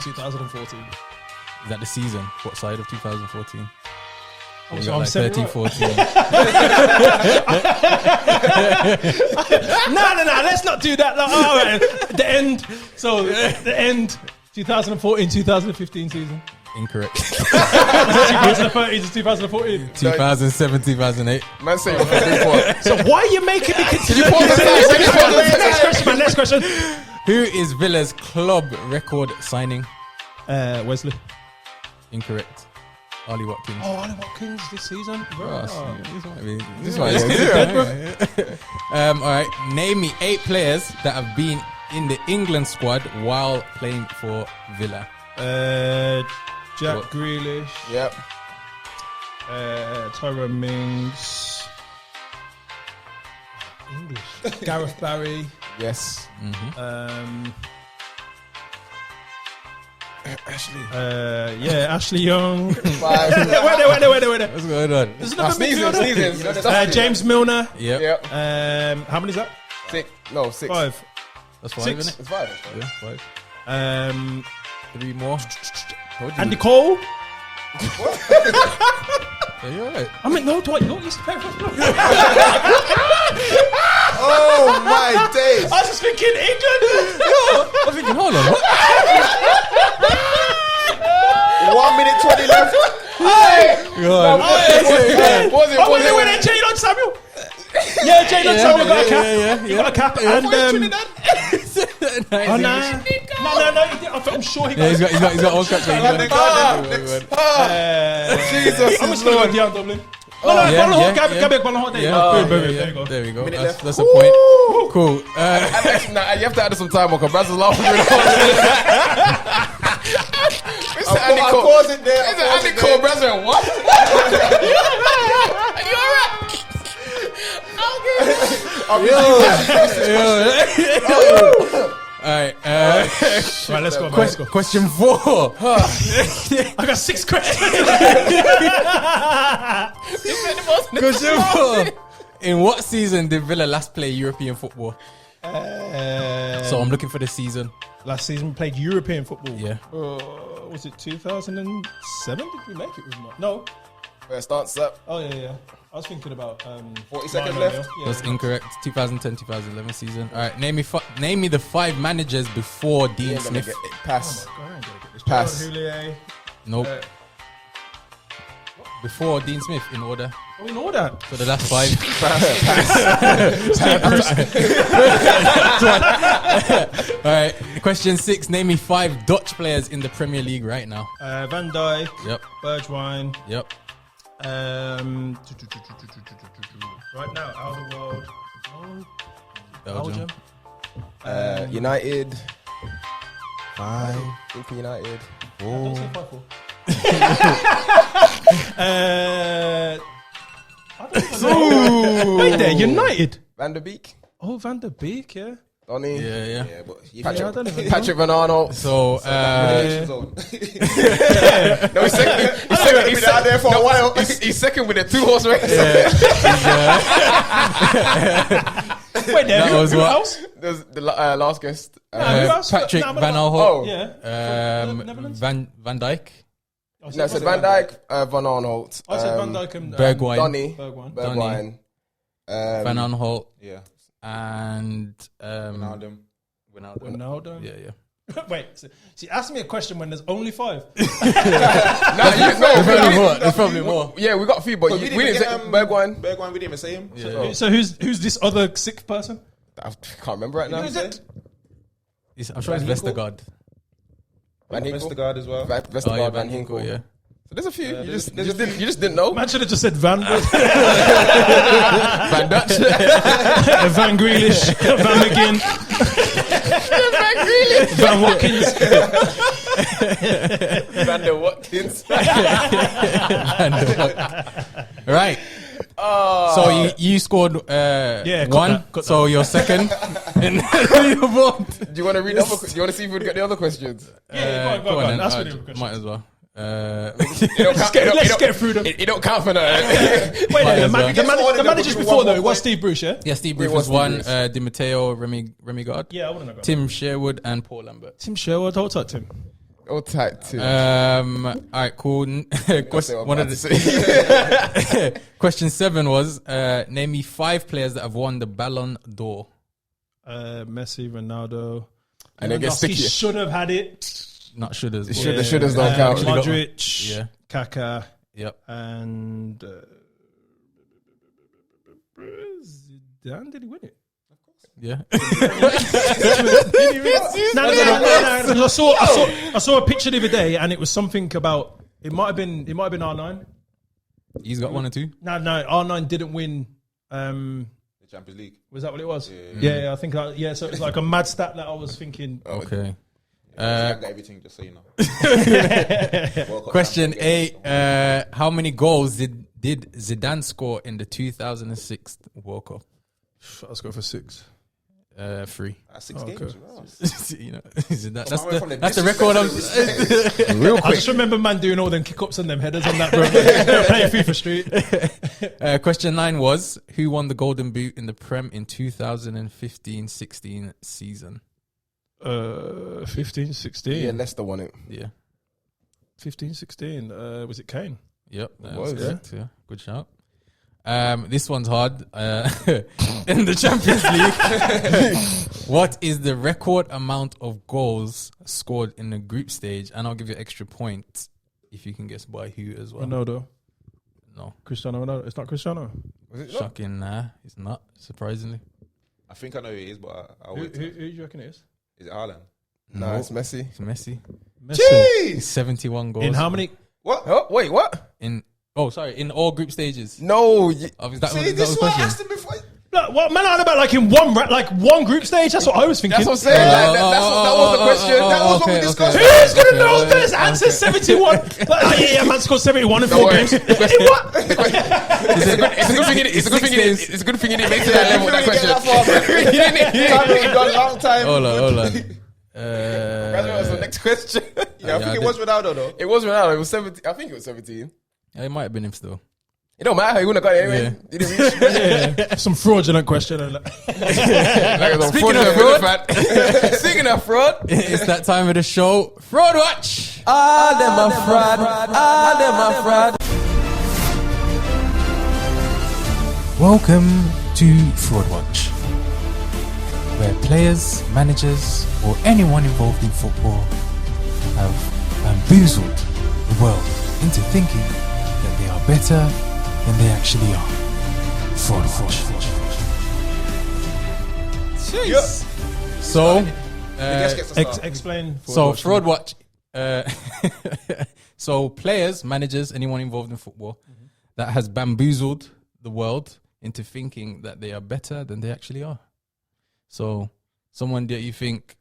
2014. Is that the season? What side of 2014? Oh, We so got I'm like saying 13, right. 14. No, let's not do that. Like, all right. The end. So, the end, 2014, 2015 season. Incorrect. 2013 to 2014. 2007, 2008. Man, say you're fucking for. So, why are you making me continue? you pause the time? Can you pause the time? Next question, man. Next question. Who is Villa's club record signing? Wesley. Incorrect. Ollie Watkins. Oh, Ollie Watkins this season. This might be. All right. Name me 8 players that have been in the England squad while playing for Villa. Jack What? Grealish. Yep. Tyrone Mings. English. Gareth Barry. Yes. Ashley Young. 5. Wait there. What's going on? There's another midfielder. Sneezing. James Milner. Yep. Yep. How many is that? 6. No, 6. 5. That's 5, 6. isn't it? It's 5. Yeah, 5. 3 more. Andy Cole. Yeah, you're right. I mean, no, Dwight, you used to play for us. Oh my days! I was just thinking England. I'm thinking, hold on. What? 1 minute 20 left. Was it? Wait, Jadon Samuel. Yeah, Jadon Samuel got a cap. He got a cap. And no, I'm sure he got. He's got all caps. Jesus I'm just Lord. going to Dion Dublin. Gabby, there you go. That's a point. Cool. You have to add some time on because Brazil's laughing. I paused it there. Is it Andy Cole, Brazil? What? Are you alright? Alright. Right, let's go. Question 4. I got 6 questions. Question 4. In what season did Villa last play European football? So I'm looking for the season. Last season we played European football. Yeah. Was it 2007? Did we make it? No. First answer. Oh yeah. I was thinking about 40 seconds left. Yeah. That's incorrect. 2010-2011 season. All right, name me the 5 managers before Dean Smith. Pass. Pass. Pass. Houllier. Nope. Before Dean Smith, in order. Oh, we know that. So the last 5. All right. Question 6. Name me 5 Dutch players in the Premier League right now. Van Dijk. Yep. Bergwijn. Yep. Right now, out of the world. Belgium. United. 5. Think United. Don't say 5-4. Wait there, United. Van der Beek. Oh, Van der Beek, yeah. Donny. Yeah. But you I don't even know. Patrick Vernon. So, No, he's second. He's out there for a while. He's second with a 2-horse race. Wait there, That was who what? else? There's the last guest. Who else? Patrick No, Van Oh, Aanholt. Yeah. Netherlands? Van Dijk. No, I said Van Dijk, Van Aanholt. I said Van Dijk and Bergwijn. Donny. Bergwijn. Bergwijn. Van Aanholt. Yeah. And Ronaldo. Ronaldo. Yeah. Wait, so she asked me a question when there's only 5. There's probably more. Yeah, we got a few, but But we we didn't didn't say get Bergwijn. Bergwijn, we didn't even say him. Yeah. So who's this other 6th person? I can't remember right now. Who is it? I'm sure it's Van Ginkel? Vestergaard. Van Ginkel. Vestergaard as well. Vestergaard, Van Ginkel. yeah. So there's a few. You just didn't know. Man should have just said Van. Van Dutch. Van Grealish. Van McGinn. Van Watkins. Van der Watkins. Right. So you scored cut 1. that. So you're second. And you're both. Do you want to read the other? Do you want to see if we get the other questions? Yeah, go on. then. Ask me Alright, the questions. might as well. Let's get through them. It don't count for that. Wait, Might the as well. managers Give before one though, more it was Steve Bruce, yeah? Yeah, Steve Bruce It was was 1. Steve Bruce. Di Matteo, Remy Gard. Yeah, I wouldn't have got Tim Sherwood and Paul Lambert. Tim Sherwood, hold tight, Tim. All tight too. All right, cool. Question 7 was name me 5 players that have won the Ballon d'Or. Messi, Ronaldo. And it gets Lewandowski sticky. should have had it. Not shoulders. Should have don't count. Modric, Yeah. Kaká, Yep. and Zidane. Did he win it? Yeah. No. I saw a picture the other day, and it was something about. It might have been R9. He's got 1 or 2. No, R9 didn't win. The Champions League. Was that what it was? Yeah, I think. So it was like a mad stat that I was thinking. Okay. I got everything, just so you know. Question 8. How many goals did Zidane score in the 2006 World Cup? Let's go for 6. 3. That's 6 games. Wow. You know, that's away from the the record. Real I quick. just remember man doing all them kick-ups and them headers on that, bro. Playing FIFA Street. Question 9 was, who won the Golden Boot in the Prem in 2015-16 season? 15, 16. Yeah, Leicester won it. Yeah. 15, 16. Was it Kane? Yep. That Was, was correct. Yeah. Good shout. This one's hard. In the Champions League, what is the record amount of goals scored in the group stage? And I'll give you an extra point if you can guess by who as well. Ronaldo. No. Cristiano Ronaldo. It's not Cristiano. Was it? Shocking. Nah, it's not, surprisingly. I think I know who it is, but I'll Who wait. do you reckon it is? Is it Haaland? No, it's Messi. It's Messi. Messi. It's 71 goals. In how many? What? Oh, wait, what? In all group stages. No. See, this is what I asked him before. Look, what man on about like in one group stage? That's what I was thinking. That's what I'm saying. That was the question. That was what we discussed. Who's gonna know this answer? 71. Yeah, man scored 71 in 4 worry. games. In what? It's a good thing you didn't make it that level with that question. You didn't. Got a long time. Hold on. That's the next question. Yeah, I think it was Ronaldo though. It was Ronaldo. It was 17. I think it was 17. It might have been him still. It don't matter. He wouldn't have got it anyway. Yeah. He didn't reach. Some fraudulent question. Speaking of fraud, Speaking of fraud, it's that time of the show. Fraud Watch. them a fraud. Them a fraud. Welcome to Fraud Watch, where players, managers, or anyone involved in football have bamboozled the world into thinking that they are better than they actually are. Fraud Watch. Yes. So, Explain. Fraud Watch. So players, managers, anyone involved in football that has bamboozled the world into thinking that they are better than they actually are. So someone that you think,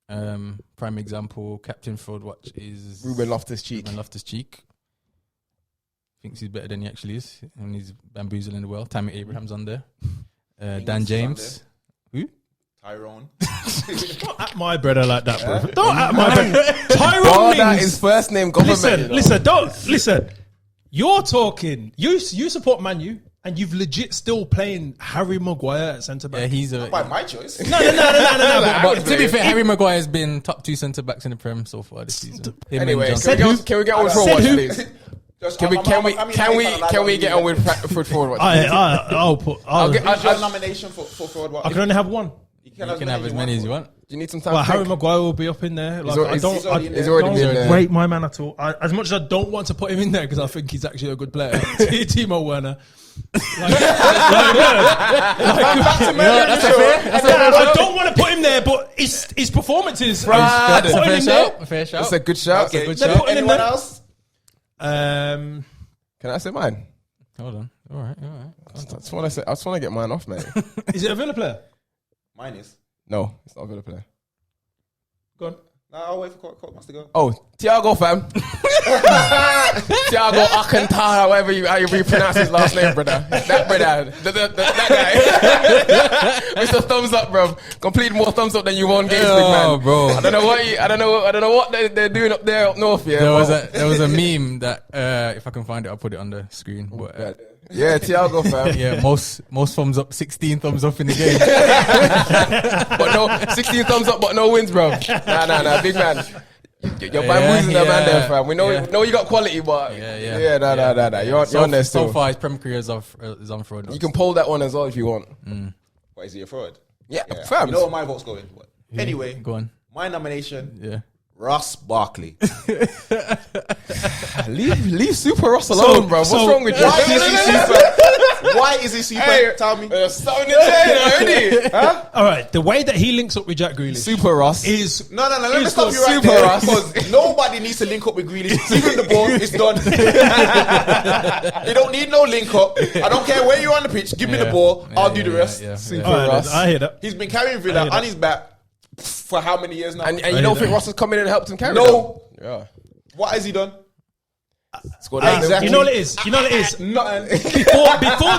prime example, Captain Fraud Watch is Ruben Loftus-Cheek. Thinks he's better than he actually is, and he's bamboozling the world. Tammy Abraham's on there. Dan James. Who? Tyrone. Don't at my brother like that, bro. Don't at my brother. Tyrone That means. is first name government. Listen. You're talking. You support Man U, and you've legit still playing Harry Maguire at centre back. Yeah, he's a. By my choice. No. But to be fair, Harry Maguire has been top 2 centre backs in the Prem so far this season. Him and Anyway, Johnson. can we get on Fraud Watch, please? Can we get on with Fraud Watch? I'll put. I'll get your nomination for Fraud Watch. I can only have one. You can have as many as you want. Do you need some time? Well, to Harry think? Maguire will be up in there. Like, He's I don't already been there. rate my man at all. As much as I don't want to put him in there because I think he's actually a good player. Timo Werner. I don't want to put him there, but his performances. That's a putting fair him there. shout. A fair shout. That's a good shout. Okay. good They're shout. putting him Anyone there. else? Can I say mine? Hold on. All right. I just want to get mine off, mate. Is it a Villa player? Mine is. No, it's not a Villa player. Go on. No, I'll wait for Court to go. Oh, Thiago, fam. Thiago Alcantara, how you pronounce his last name, brother. That brother, that guy. Mr. Thumbs up, bro. Completed more thumbs up than you won games, big man. Bro. I don't know what they're doing up there up north. Yeah, There was a meme that if I can find it, I'll put it on the screen. But, yeah, Thiago, fam. yeah, most thumbs up, 16 thumbs up in the game. But no, 16 thumbs up, but no wins, bro. Nah, big man. You're bamboozling that man there, fam. We know you got quality, but nah. You're on there still. So far, his Prem career is on Fraud. You can pull that one as well if you want. What, is he a fraud? Yeah, fam. You know where my vote's going. What? Anyway, Go on. my nomination, Yeah. Ross Barkley. Leave Super Ross alone, bro. What's wrong with you? Why is he super? Why is he super? Hey, Tell me. Something to say already. Huh? All right. The way that he links up with Jack Grealish Super Ross. is No. Let me He's stop got you right super there. Ross. Because nobody needs to link up with Grealish. Give him the ball. It's done. You don't need no link up. I don't care where you're on the pitch. Give me the ball. I'll do the rest. Super all right, Ross. I hear that. He's been carrying Villa on his back for how many years now? And you don't think Ross has come in and helped him carry No. them? Yeah. What has he done? Scored Exactly. You know what it is. Nothing. Before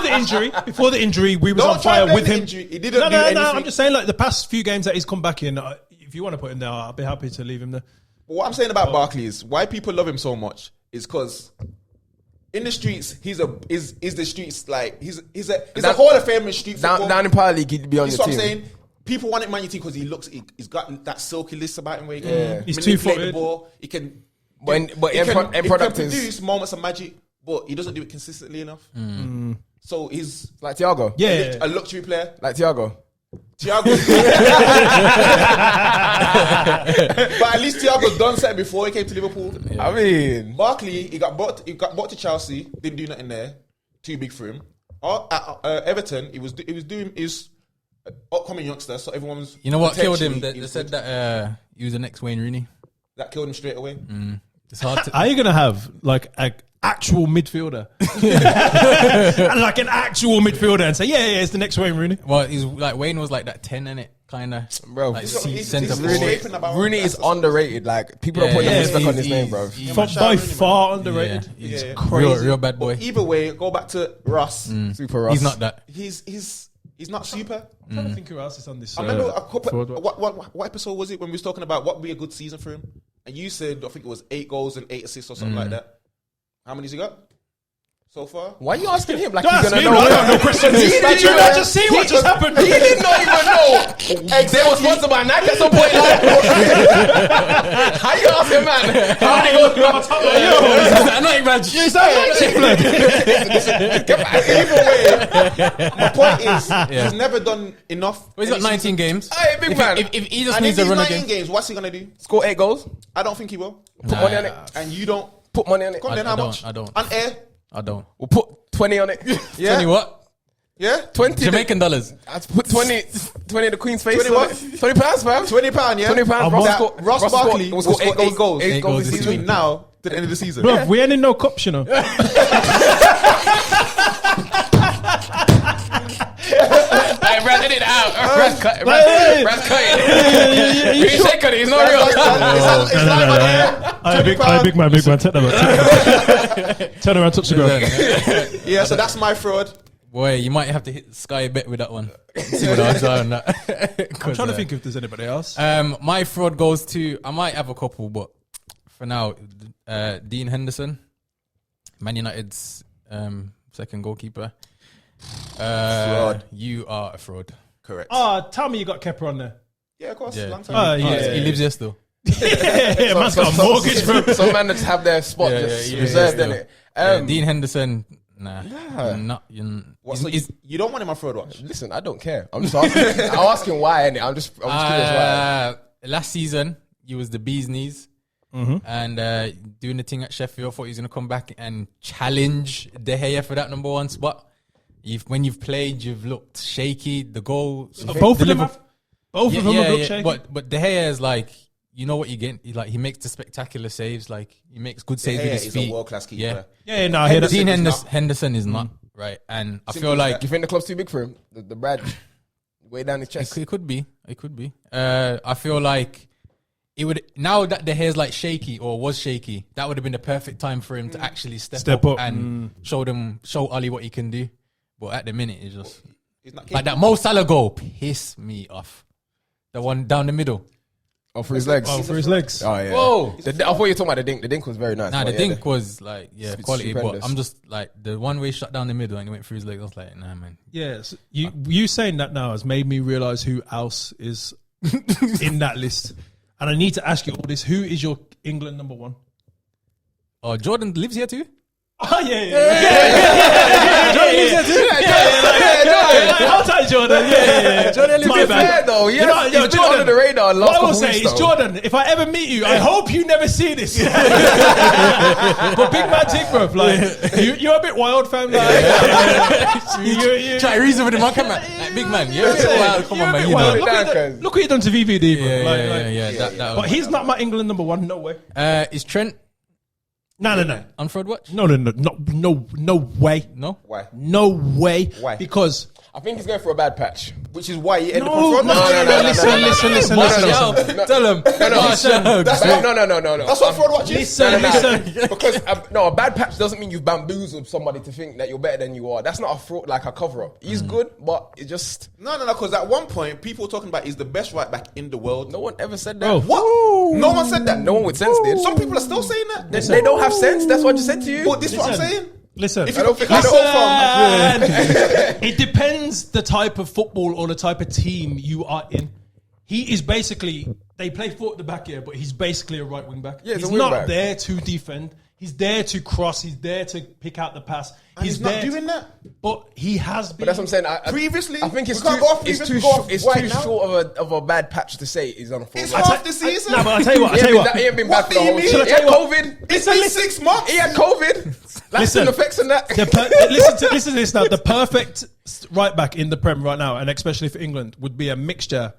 the injury, we was Don't on try fire and with blame him. the injury. He didn't No, do anything. I'm just saying, like the past few games that he's come back in. If you want to put him there, I'll be happy to leave him there. But what I'm saying about Barkley is why people love him so much is because in the streets he's the streets like he's a Hall of Fame in street football. Down in Power League, he'd be on That's your what team. I'm saying. People want him Man United because he's got that silky list about him where he can He's manipulate two-footed. the ball. He can, But he end can product is produce moments of magic, but he doesn't do it consistently enough. So he's like Thiago. Yeah. a luxury player. Like Thiago. Thiago, but at least Thiago's done something before he came to Liverpool. I mean, Barkley, he got bought to Chelsea, didn't do nothing there. Too big for him. At Everton, he was doing his upcoming youngster, so everyone was. You know what killed him? potentially- They said that he was the next Wayne Rooney. that killed him straight away. It's hard to. Are you gonna have like an actual midfielder, like an actual midfielder, and say, yeah, it's the next Wayne Rooney? Well, he's like Wayne was like that 10 in it, kind of, Bro, like he's centre Rooney- forward. scraping about Rooney is that's the- underrated. Like people don't put Yeah, enough respect he's- on his name, bro. he's- By far underrated. Yeah, he's Yeah. Crazy. real bad boy. Either way, go back to Ross. Super Ross. He's not that. He's not super. I'm trying to think who else is on this. I remember a couple. forward. What episode was it when we was talking about what would be a good season for him? And you said I think it was 8 goals and 8 assists or something like that. How many's he got so far? Why are you asking him? Like Don't he's ask gonna me, know. I got no questions. Did you not just see what just happened? He did not even know. They were sponsored by Nike at some point. Like, how you asking, man? How did he go? I'm not even. Get back. Either way, my point is he's never done enough. Well, he's got 19 games. Hey, big man. If he just And in needs to these run 19 again. games, what's he gonna do? Score 8 goals. I don't think he will. Put money on it. And you don't. Put money on it. Come on, then, I how don't, much? I don't. On air? I don't. We'll put 20 on it. Yeah. Tell you what, Yeah. 20. Jamaican dollars. I'd put 20 in the Queen's face. 20 what? £20, fam. £20, yeah. £20. That Ross Barkley will score 8 goals. 8 goals this Between season. now to the end of the season. Bro, we ain't in no cups, you know. Hey, Brad, edit it out. Brad's cut. Hey. Brad's cutting. You shake on it. He's not real. It's live on air. Big man. Turn around. Turn around, touch the ground. Yeah, so that's my fraud. Boy, you might have to hit Sky Bet with that one. See what I was on that. I'm trying to think if there's anybody else. My fraud goes to. I might have a couple, but for now, Dean Henderson, Man United's second goalkeeper. Fraud. You are a fraud. Correct. Tell me you got Kepa on there. Yeah, of course. Yeah. Long time. Yeah. He lives here still. Yeah, man's got a mortgage, bro. Some man just have their spot Yeah, just yeah, reserved yeah, in yeah. it. Dean Henderson, nah. Yeah. Not, What, so you don't want him on fraud watch? Listen, I don't care. I'm just asking. I'm asking why, innit? I'm just curious why. Last season, he was the bee's knees. And doing the thing at Sheffield, thought he was going to come back and challenge De Gea for that number 1 spot. When you've played, you've looked shaky. The goal, Both of them have looked shaky. But De Gea is like, you know what you get. He makes the spectacular saves. Like he makes good saves with his He's feet. a world class keeper. Yeah, no, I hear that. Dean is not. Henderson is not right, and I Simple feel as like that. You think the club's too big for him? The Brad way down his chest. it could be. It could be. I feel like it would now that the hair's like shaky or was shaky. That would have been the perfect time for him to actually step up and show Ollie what he can do. But at the minute, it's just He's not like that Mo Salah goal pissed me off. The one down the middle. Oh, for his legs. Oh, for his legs. Oh, yeah. Whoa. I thought you were talking about the dink. The dink was very nice. Nah, but the yeah, dink was like quality, stupendous. but I'm just like the one way shut down the middle and he went through his legs. I was like, nah, man. Yes, you saying that now has made me realize who else is in that list, and I need to ask you all this: who is your England number 1? Oh, Jordan lives here too. Oh yeah. Jordan lives here too. How tight Jordan? Yeah. Jordan lives My here bad. fair though. Yes, You know, he's been under the radar last What I couple will say weeks, is, though. Jordan, if I ever meet you, I hope you never see this. But big man thing, bro. Like, you're a bit wild, fam. Like, you Try to reason with him. I come like, big man. You're a bit wild. Come on, man. You wild. know. Look what you done to VVD, bro. Yeah. That But he's not my England number 1. No way. is Trent No. on fraud watch? No way. No. Why? No way. Why? Because I think he's going for a bad patch. Which is why he ended up No, front. listen. Tell him. No. That's what fraud watch is. Listen. Because a bad patch doesn't mean you've bamboozled somebody to think that you're better than you are. That's not a fraud, like a cover up. He's good, but it just No. Because at one point, people were talking about he's the best right back in the world. no one ever said that. Bro. What? No one said that. No one with sense did. Some people are still saying that. They don't have sense. That's what I just said to you. But this is what I'm saying. Listen. If you don't think I know It depends the type of football or the type of team you are in. He is basically, they play four at the back here, but he's basically a right wing back. Yeah, he's he's a wing not back. there to defend. He's there to cross. He's there to pick out the pass. he's not doing that. But he has been. But that's what I'm saying. I Previously, I think it's we can't too, go off it's previous, too, we go off it's right too now. short of a bad patch to say he's on a full. It's run. half the season. No, but I'll tell you what. He ain't been bad What for the do you whole mean? season. Shall I He had tell you what? COVID. It's been 6 months. He had COVID. Lasting effects and that. Listen to this now. The perfect right back in the Prem right now, and especially for England, would be a mixture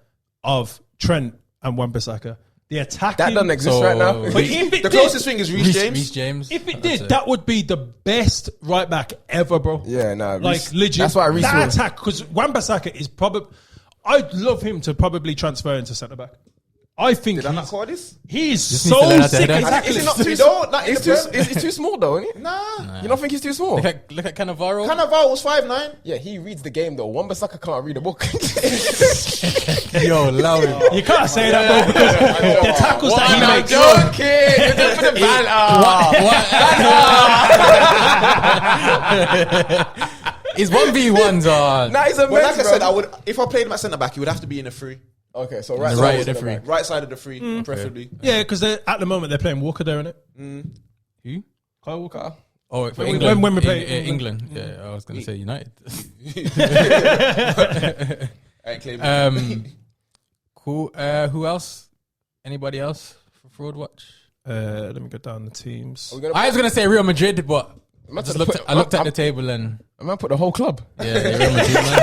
of Trent and Wan-Bissaka. The attacking That doesn't exist right now. But if it The did, closest thing is Reece James. Reece James. if it That's did, that would be the best right back ever, bro. Yeah, nah, like Reece- legit. that's why Reece that was- attack, because Wan-Bissaka is probably. I'd love him to probably transfer into centre back. I think Did I not call this? he is Just needs to learn so how to sick. header. Exactly. Is he not He's too too- small? Not in He's the too, Prem? he's too small though, isn't he? Nah. You don't think he's too small? Look at Cannavaro. Cannavaro was 5'9". Yeah, he reads the game though. Wan-Bissaka can't read a book. Yo, love it. You can't say that, bro, because the tackles that he I'm makes. joking. You're just for the His 1v1s are. Nah, he's a Well, mess, like I said, bro. I would if I played him at centre back, he would have to be in a free, Okay, so right, The side right was of the the free. back. right side of the free, preferably. Yeah, because at the moment they're playing Walker there, innit? Who? Kyle Walker. Oh, for When we- England. when we play England. Yeah, I was going to say United. I ain't claiming. Cool. Who else? Anybody else for Fraud Watch? Let me go down the teams. We're gonna I was going to say Real Madrid, but I to looked put- at the table and I might put the whole club. yeah, Real Madrid, man.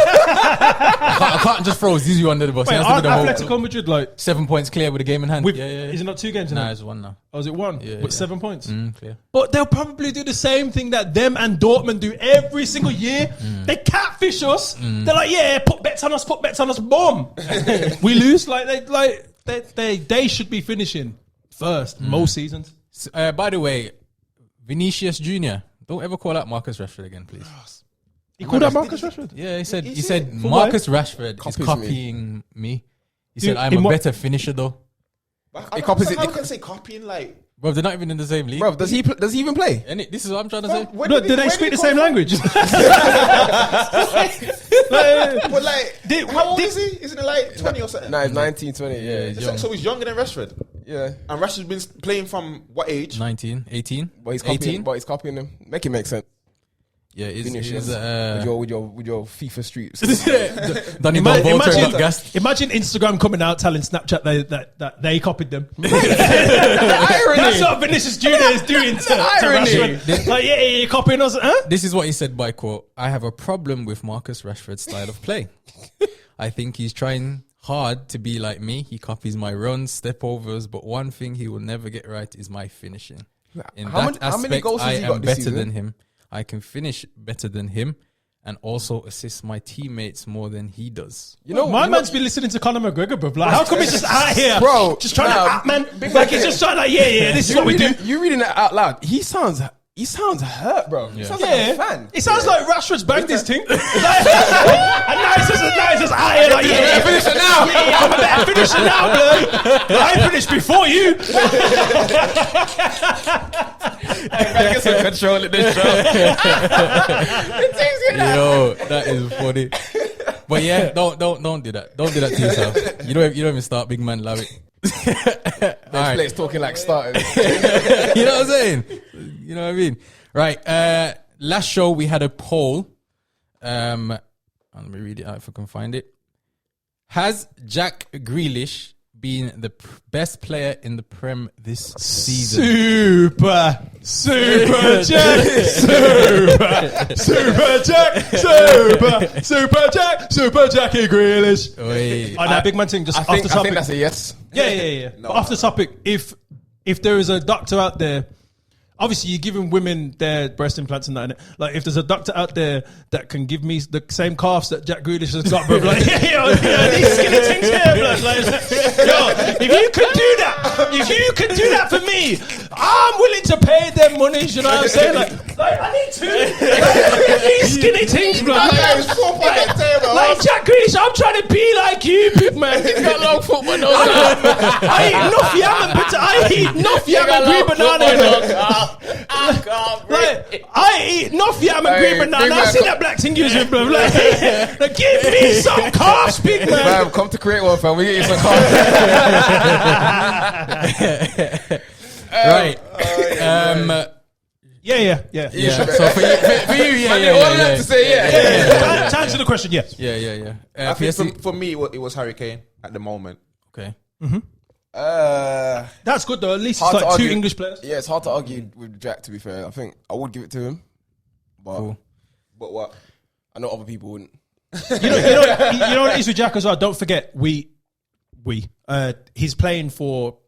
I can't just throw Zizou under the bus. It Wait, has to be aren't the whole Atletico Madrid like 7 points clear with a game in hand. with? Yeah. Is it not 2 games? In Nah, it? it's one now. Oh, is it 1? Yeah, With yeah. 7 points. Clear. But they'll probably do the same thing that them and Dortmund do every single year. They catfish us. They're like, yeah, put bets on us, boom. We lose. They should be finishing first most seasons. By the way, Vinicius Jr. Don't ever call out Marcus Rashford again, please. He called out Marcus Rashford. Yeah, he said For Marcus Rashford is Copies me. copying me. He said In I'm a what- better finisher though. I copies don't it- how can say copying like. Bro, they're not even in the same league. Bro, does he even play? And this is what I'm trying to say. When No, did do they when speak did the he same come language? from? But like, how old is he? Isn't it like 20 or something? Nah, he's 19, 20. Yeah, he's young. So he's younger than Rashford. yeah. And Rashford's been playing from what age? 19, 18. But he's copying. 18. But he's copying him. Make it make sense. Yeah, it's Vinicius. with your FIFA streets. Donny Van Volter got gassed. Imagine Instagram coming out telling Snapchat that they copied them. irony. That's what Vinicius Jr. is doing to irony. Rashford. Like, yeah, you're copying us, huh? This is what he said by quote. I have a problem with Marcus Rashford's style of play. I think he's trying hard to be like me. He copies my runs, step overs, but one thing he will never get right is my finishing. In How that many aspect, goals has I he am got this better season? than him. I can finish better than him and also assist my teammates more than he does. You know, My man's been listening to Conor McGregor, bro. Like, how come he's just out here, Bro, just trying to nah, act, man? big Like, man, he's just trying to, yeah, this is what we do. You reading that out loud? He sounds hurt, bro. He sounds like a fan. It sounds like Rashford's banged his thing. And now he's just out here, like, yeah, Finish it now. yeah, I'm a better finisher now, blood. I finished before you. Get some control at this show. Yo, that is funny. But yeah, don't do that. Don't do that to yourself. You don't even start, big man. Love it. This place talking like starters. You know what I'm saying? You know what I mean? Right. Last show we had a poll. Let me read it out if I can find it. Has Jack Grealish been the best player in the Prem this season? Super Jack, Super Jackie Grealish. Wait. Oh, that big man thing just I off the think topic. that's a yes. Yeah. But off the topic, if there is a doctor out there, obviously you're giving women their breast implants and that. Innit? Like if there's a doctor out there that can give me the same calves that Jack Grealish has got, bro, like yo, these skinny things here, bro. Like, yo, if you can do that for me, I'm willing to pay them money. You know what I'm saying? Like I need to. These skinny things, bro. Like Jack Grealish, I'm trying to be like you, big man. He's got long foot, but no. I eat enough yam and green banana. I eat enough yam and green banana. I see that black thing using, bro. Like, give me some carbs, big man. Fam, come to create one, fam. We get you some carbs. Right. Yeah. So for you, yeah. All I have to say, yeah. To answer the question, yes. Yeah. I think for me, it was Harry Kane at the moment. Okay. That's good though. At least Hard it's to like two argue. English players. Yeah, it's hard to argue with Jack, to be fair. I think I would give it to him. But Cool. But what? I know other people wouldn't. You know what it is with Jack as well. Don't forget, he's playing for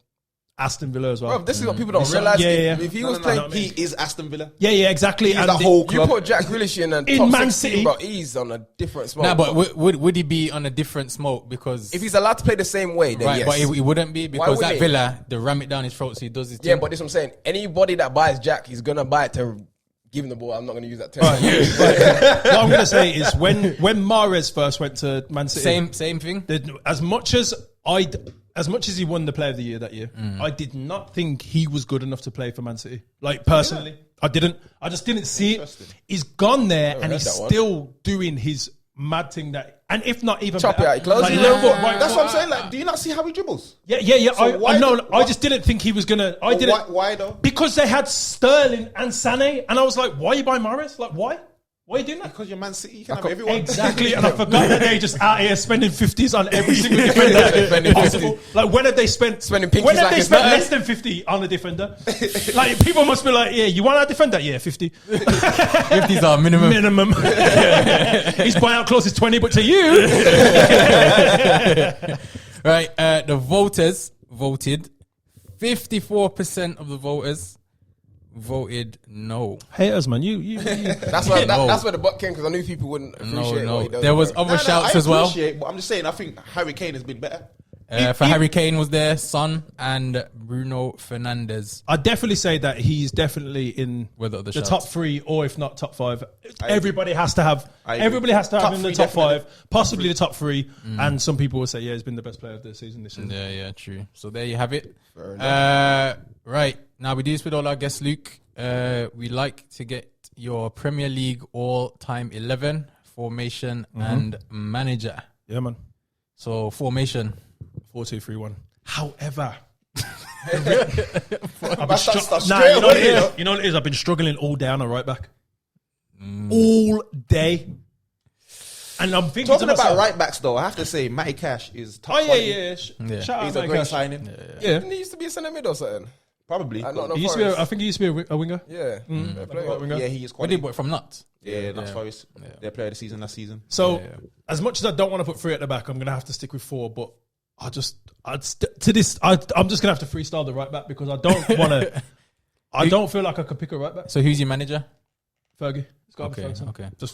Aston Villa as well. Bro, this is what people don't realise. Yeah. If he was playing... He is Aston Villa. Yeah, exactly. He's the whole You club. put Jack Grealish in a In top Man 16, City. bro, he's on a different smoke. Nah, but would he be on a different smoke? Because if he's allowed to play the same way, then right, yes. but he wouldn't be because would at he? Villa they ram it down his throat, so he does his Yeah, thing. but this is what I'm saying. Anybody that buys Jack, he's going to buy it to give him the ball. I'm not going to use that term. What I'm going to say is when Mahrez first went to Man City, same thing. as much as he won the Player of the Year that year, I did not think he was good enough to play for Man City. Like personally, I didn't. I just didn't see it. He's gone there and he's that one. still doing his mad thing that, and if not even Chop it better, out, he closes like it. left foot, right That's foot. what I'm saying. Like, do you not see how he dribbles? Yeah. So why- I know. I why- just didn't think he was gonna. I didn't. Why though? Because they had Sterling and Sané, and I was like, why are you buying Mahrez? Like, why? Why are you doing that? Because you're Man City, you can have everyone. Exactly, and I forgot that they just out here spending 50s on every single defender Spending possible. Like, when have they spent? Spending pinkies when have like they it's spent nothing. less than 50 on a defender? Like, people must be like, yeah, you want our defender? Yeah, 50 50s are minimum. minimum. His buyout clause is 20, but to you, Right, the voters voted. 54% of the voters voted no. haters, man, you. That's where the butt came, because I knew people wouldn't appreciate what he does. There was bro. other shouts as well. But I'm just saying, I think Harry Kane has been better. For Harry Kane was there, Son and Bruno Fernandes. I'd definitely say that he's definitely in Were the other the shouts. top 3, or if not top 5. Everybody has to have. I agree. Everybody has to have Top him in the 3 top 5, possibly the top 3. And some people will say, yeah, he's been the best player of the season this season. Yeah, true. So there you have it. Right, now we do this with all our guests, Luke. We like to get your Premier League all-time 11, formation, and manager. Yeah, man. So formation. 4-2-3-1. However, That's nah, you know what it is? You know what it is? I've been struggling all day on a right back. All day. And I'm thinking Talking to about myself, right backs, though, I have to say, Matty Cash is top. Oh, quality. yeah. Shout He's out a Mike great Cash. signing. Yeah. Didn't he used to be a centre mid or something? Probably. Not He used to be I think he used to be a winger. Yeah. Fair play. Right winger. Yeah, he is We quality. did what from Nuts. Yeah, that's Forest. Their player of the season last season. So, as much as I don't want to put 3 at the back, I'm going to have to stick with 4. But I'm just going to have to freestyle the right back because I don't want to. I don't feel like I could pick a right back. So who's your manager? Fergie. It's got to be Ferguson. Okay. Just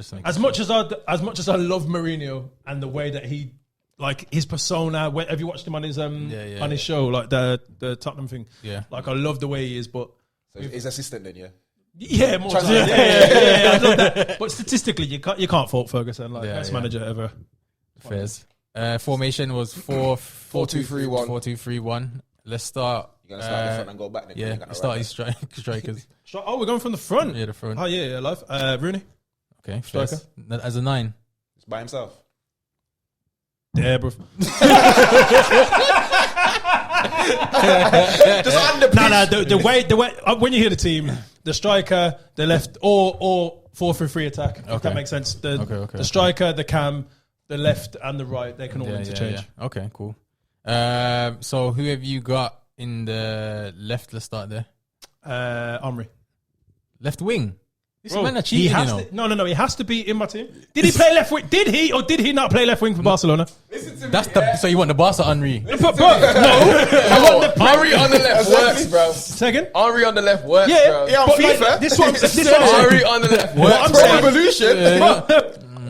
to make As much as I love Mourinho and the way that he, like his persona. Have you watched him on his on his show, like the Tottenham thing? Yeah. Like I love the way he is, but So his assistant then, yeah. yeah, more time. Yeah, I love that. But statistically, you can't fault Ferguson, like best manager ever. Fairs. Formation was 4-2-3-1. 4-2-3-1. Let's start. You're going to start in front and go back then. Yeah, You got start right his strikers. Oh, we're going from the front. Yeah, the front. Oh yeah, live. Rooney. Okay, Striker. Fairs. As a 9. back. He's by himself. Yeah, bro. Just on the pitch. The way when you hear the team, the striker, the left, or 4-3-3 attack. If that makes sense. The striker, the cam, the left, and the right. They can all interchange. Yeah. Okay, cool. So who have you got in the left? Let's start there. Omri. Left wing. This man are cheating, he has to, no. He has to be in my team. Did he play left wing? Did he or did he not play left wing for Barcelona? So you want the Barca Henry? No. I want the Henry on the left works, bro. Second. Henry on the left works, Yeah, bro. Yeah, on but FIFA. like, this one. Henry on the left works. I'm Pro saying- Evolution.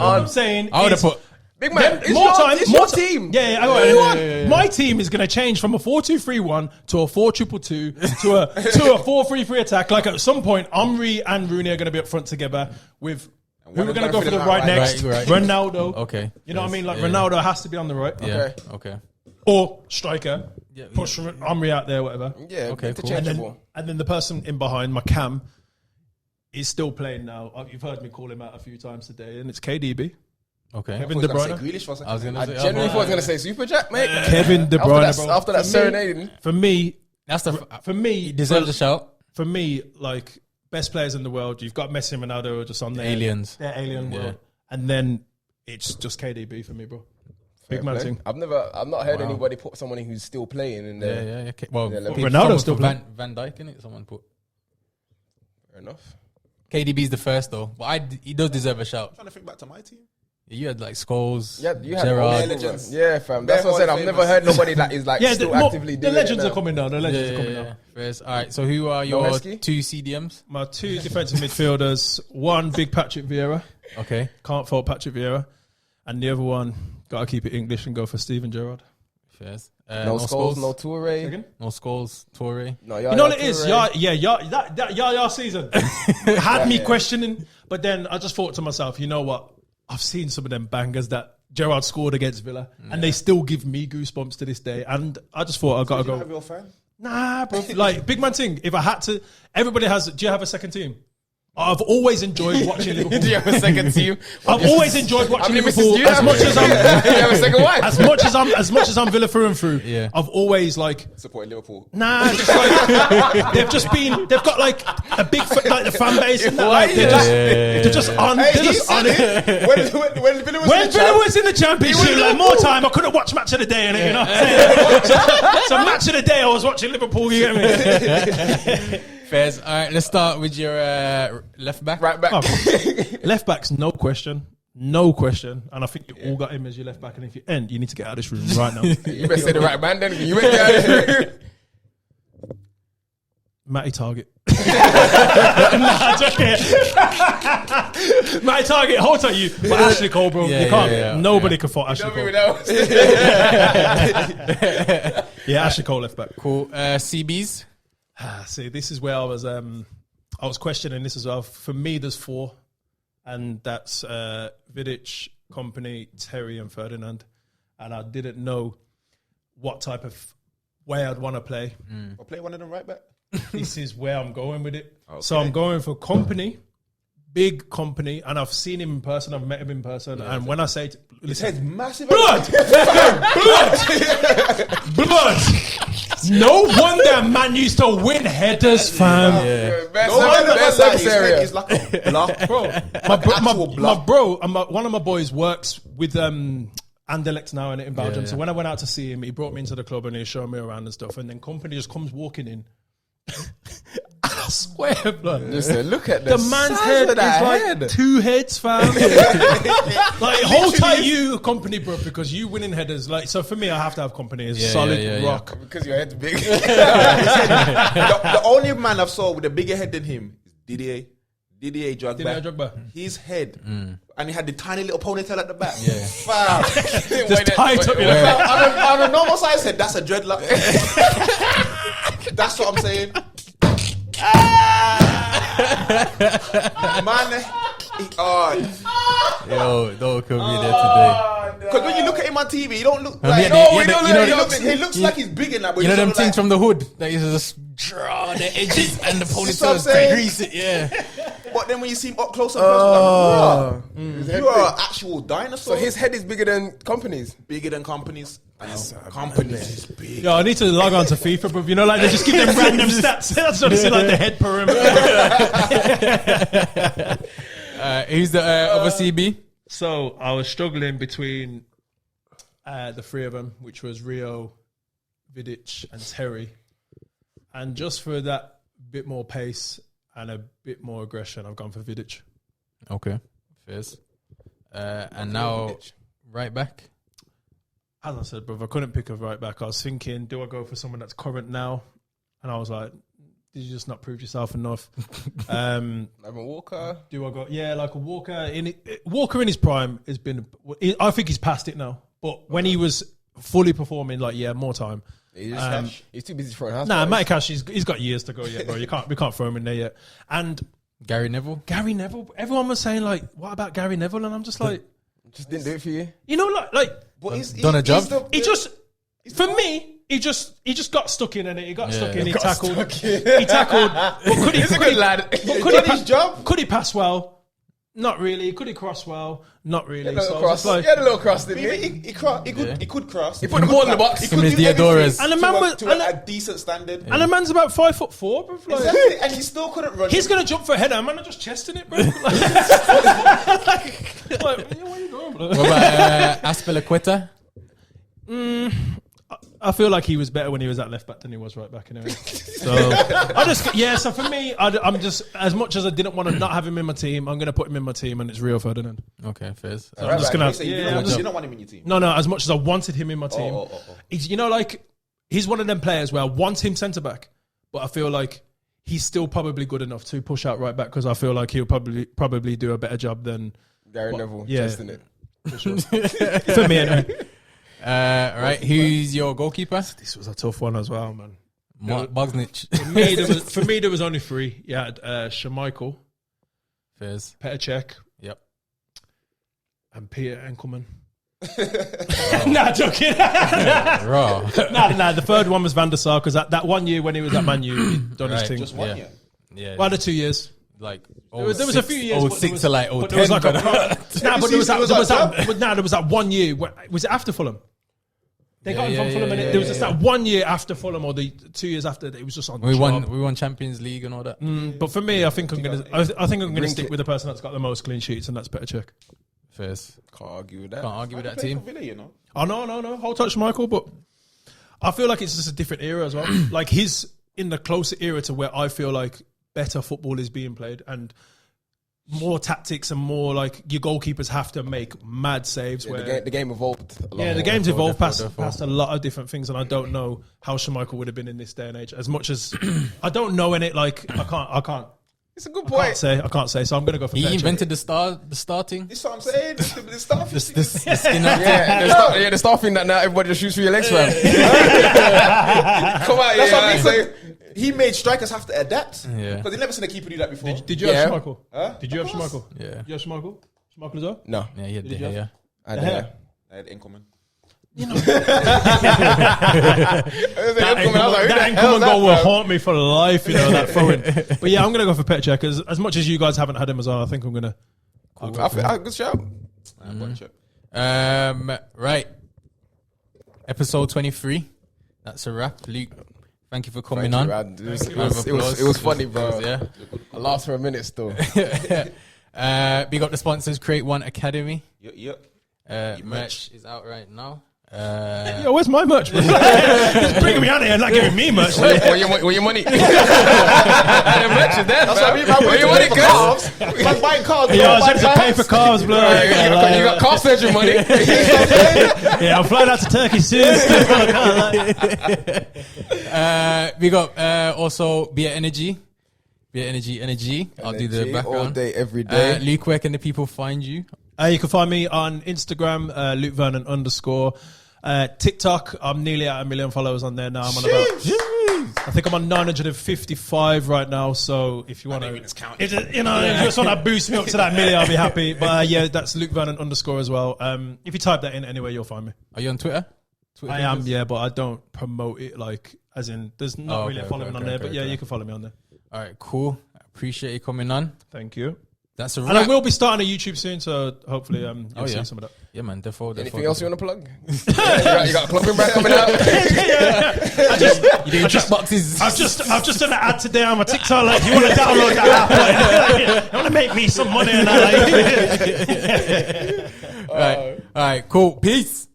I'm saying I would have is- put. Big man, it's more your, time, it's more your ti- team. Yeah. My team is going to change from a 4-2-3-1 to a 4-2-2-2 to a 4-3-3 attack. Like at some point, Omri and Rooney are going to be up front together with who we're going to go for the right next. Right. Ronaldo. Okay. You know what I mean? Like Yeah. Ronaldo has to be on the right. Yeah. Okay. Or striker. Push Omri out there, whatever. Yeah, Okay, interchangeable. And then the person in behind, my cam, is still playing now. You've heard me call him out a few times today, and it's KDB. Okay. Kevin I De was gonna Bruyne. say Grealish for a second. I was gonna I say. genuinely thought I was going to say Super Jack, mate. Kevin De Bruyne, After that For me- serenading. For me, That's the. for me, He deserves a shout. for me, like best players in the world, you've got Messi and Ronaldo just on there. Aliens. They're alien Yeah. world. And then it's just KDB for me, bro. Big man thing. I've not heard anybody put someone in who's still playing in there. Yeah. Okay. Well, Yeah, let people- me- Ronaldo's someone still put playing. Van Dijk in it. Someone put. Fair enough. KDB's the first though, but he does deserve a shout. I'm trying to think back to my team. You had like Scholes, Yeah, you had Gerrard. legends. Yeah, fam. That's what I said. I've never heard nobody that is like Yeah, still the, actively the doing legends it are now. coming down. The legends are coming down. First. All right. So who are your Heskey? two CDMs? My two defensive midfielders, one big Patrick Vieira. Okay. Can't fault Patrick Vieira. And the other one, got to keep it English and go for Steven Gerrard. First. No Scholes, no Toure. Second? No Scholes. Toure. No, You know what it is? That Yaya season had me questioning, but then I just thought to myself, you know what? I've seen some of them bangers that Gerrard scored against Villa, and they still give me goosebumps to this day. And I just thought I got to You have go. your fan? Nah, bro. Like big man thing. If I had to, everybody has. Do you have a second team? I've always enjoyed watching Liverpool. Do you have a second team? I've always enjoyed watching many misses Liverpool do you as have? much as I'm. Do you have a second wife? As much as I'm Villa through and through. Yeah. I've always like. Supporting Liverpool. Nah, it's just like they've got like a big like the fan base and that. Like, they're just on. Hey, They're he just on said it. it. When Villa was When in the Villa champ, was in the championship, like more time, I couldn't watch match of the day, innit, you know. So match of the day, I was watching Liverpool. You get me? Fairs. All right. Let's start with your left back. Right back. Left backs, no question. No question. And I think you all got him as your left back. And if you end, you need to get out of this room right now. You better say the right man then. You better get out of here. Matty Target. Nah, joking. Matty Target, hold on you. But Ashley Cole, bro, Yeah, you can't. yeah, yeah. Nobody can fault Ashley Don't be Cole. without. Yeah, Ashley Cole left back. Cool. CBs. See, this is where I was questioning this as well. For me, there's four, and that's Vidic, Company, Terry, and Ferdinand. And I didn't know what type of way I'd want to play. I'll play one of them right back. This is where I'm going with it. So I'm going for Company, big Company, and I've seen him in person. I've met him in person, and when I say, His listen, head's massive. blood. No wonder man used to win headers, fam. Best No wonder best like, service his head area. is like a block. Bro, one of my boys works with Anderlecht now in Belgium. Yeah. So when I went out to see him, he brought me into the club and he showed me around and stuff. And then Company just comes walking in. I swear, blood. Listen, look at The man's head is like 2 heads, fam. Like, hold tight, you Company, bro, because you winning headers. Like, so for me, I have to have Company as solid rock. Because your head's big. The only man I've saw with a bigger head than him is Didier Drogba. Didier Drogba. His head. And he had the tiny little ponytail at the back. Yeah. Fam. Just tight up, you know. On a normal size head, that's a dreadlock. That's what I'm saying. Man, Yo, don't kill me there today. because when you look at him on TV, he don't look I like. mean, No, you he know don't the- look. you know He looks like he's big in that. But You know he them doesn't things look from the hood that you just draw the edges and the what I'm ponytails saying. grease it. Yeah. like, but then when you see him up close and personal, you are an actual dinosaur. So his head is bigger than Company's. bigger than companies. Companies is big. Yo, I need to log on to FIFA, bro. You know, like they just give them random stats. That's what I see, like the head perimeter. Who's the other CB? So I was struggling between the three of them, which was Rio, Vidic, and Terry. And just for that bit more pace and a bit more aggression, I've gone for Vidic. Okay, fierce. And now right back. As I said, brother, I couldn't pick a right back. I was thinking, do I go for someone that's current now? And I was like, did you just not prove yourself enough? Evan Walker. Do I go? Yeah, like a Walker. Walker in his prime has been. I think he's past it now. But when he was fully performing, like more time. He's too busy throwing house. Nah, Matty Cash, he's got years to go yet, bro. We can't throw him in there yet. And Gary Neville. Everyone was saying like, what about Gary Neville? And I'm just like, just didn't do it for you. You know, like done a job. For me, he just got stuck in, and he got stuck in. He tackled. He tackled. But He's a good lad. Could his job? Could he pass well? Not really. Could he cross well? Not really. He had a little cross, didn't he? He could cross. He put the ball in the box. He could do Diodorus. everything And the man was to a decent standard. and the man's about 5'4", bro. Like, Exactly. And he still couldn't run. he's gonna jump for a header. Man, I'm just chesting it, bro. Like, where you going, bro? What about Aspilicueta? I feel like he was better when he was at left back than he was right back anyway. So so for me, I'm just, as much as I didn't want to not have him in my team, I'm going to put him in my team, and it's Rio Ferdinand. Okay, fierce. So I'm just going So you don't want him in your team. No, as much as I wanted him in my team, he's, he's one of them players where I want him centre back, but I feel like he's still probably good enough to push out right back, because I feel like he'll probably do a better job than Gary Neville, yeah. testing it. for me anyway. Right, who's your goalkeeper? This was a tough one as well, man. Bognich. For me, there was only three. Yeah, Schmeichel, Fierce. Petr Cech, Yep. and Peter Enkelman. Nah, joking. Raw. Nah. The third one was Van der Sar, because that 1 year when he was at Man U, he done his Right, thing. Just 1 year. Yeah. Well, the 2 years. Like, There was a few years. but 06 to like but 010. there was like a but there was that 1 year. Was it after Fulham? They got him from Fulham, and there was just that 1 year after Fulham, or the 2 years after. It was just on. We won Champions League and all that. But for me, I think I'm gonna stick with the person that's got the most clean sheets, and that's Petr Cech. Fierce. Can't argue with that. Can't argue with that Play team. for Villa, you know. Oh no, hold touch Michael, but I feel like it's just a different era as well. Like he's in the closer era to where I feel like better football is being played, and more tactics, and more like your goalkeepers have to make mad saves. Yeah, where the game evolved. the game's evolved Defo. past a lot of different things, and I don't know how Schmeichel would have been in this day and age. As much as I don't know in it, like I can't. It's a good I point. can't say. So I'm gonna go for He Petr Cech. invented the starting. This is what I'm saying. The stuff. The skin out. The staffing that now everybody just shoots for your legs, fam. Come out, That's what I mean. say. So he made strikers have to adapt. Yeah. Because they never seen a keeper do that before. Did you Yeah. have Schmeichel? Huh? Did you have Schmeichel? Yeah. Did you have Schmeichel? Schmeichel as well? No, Yeah, he had Did you yeah. I The didn't. hair? I had Enkelman. That Enkelman goal will haunt me for life, that throwing. But yeah, I'm going to go for Petr Cech, because as much as you guys haven't had him as well, I think I'm going to. Good shout. Right. Episode 23. That's a wrap. Luke, thank you for coming on. It was funny, bro. Yeah. I lost for a minute still. Big up the sponsors, Create One Academy. Yep. Merch is out right now. Yo, where's my merch? Just bringing me out here and not giving me merch. Where your money? The merch is there. That's what I mean. Where your money, cuz? I'm buying cars. Yeah, I was going to pay for cars, bro. You got car surgery money. Yeah, I'm flying out to Turkey soon. We got also Beer Energy. Beer Energy. I'll do the background. All day, every day. Luke, where can the people find you? You can find me on Instagram, Luke Vernon _. TikTok, I'm nearly at 1 million followers on there now. I'm on I think I'm on 955 right now. So if you want to, if you just want to boost me up to that million, I'll be happy. But yeah, that's Luke Vernon _ as well. If you type that in anywhere, you'll find me. Are you on Twitter? I am, yeah, but I don't promote it like as in. There's not really a following on there, but yeah, you can follow me on there. All right, cool. I appreciate you coming on. Thank you. That's a wrap. And I will be starting a YouTube soon, so hopefully you'll see some of that. Yeah, man. Anything else you want to plug? You got a clubbing brand coming out? You doing track boxes? I've just done an ad today on my TikTok. Like, you want to download that app? You want to make me some money and that? All right, cool. Peace.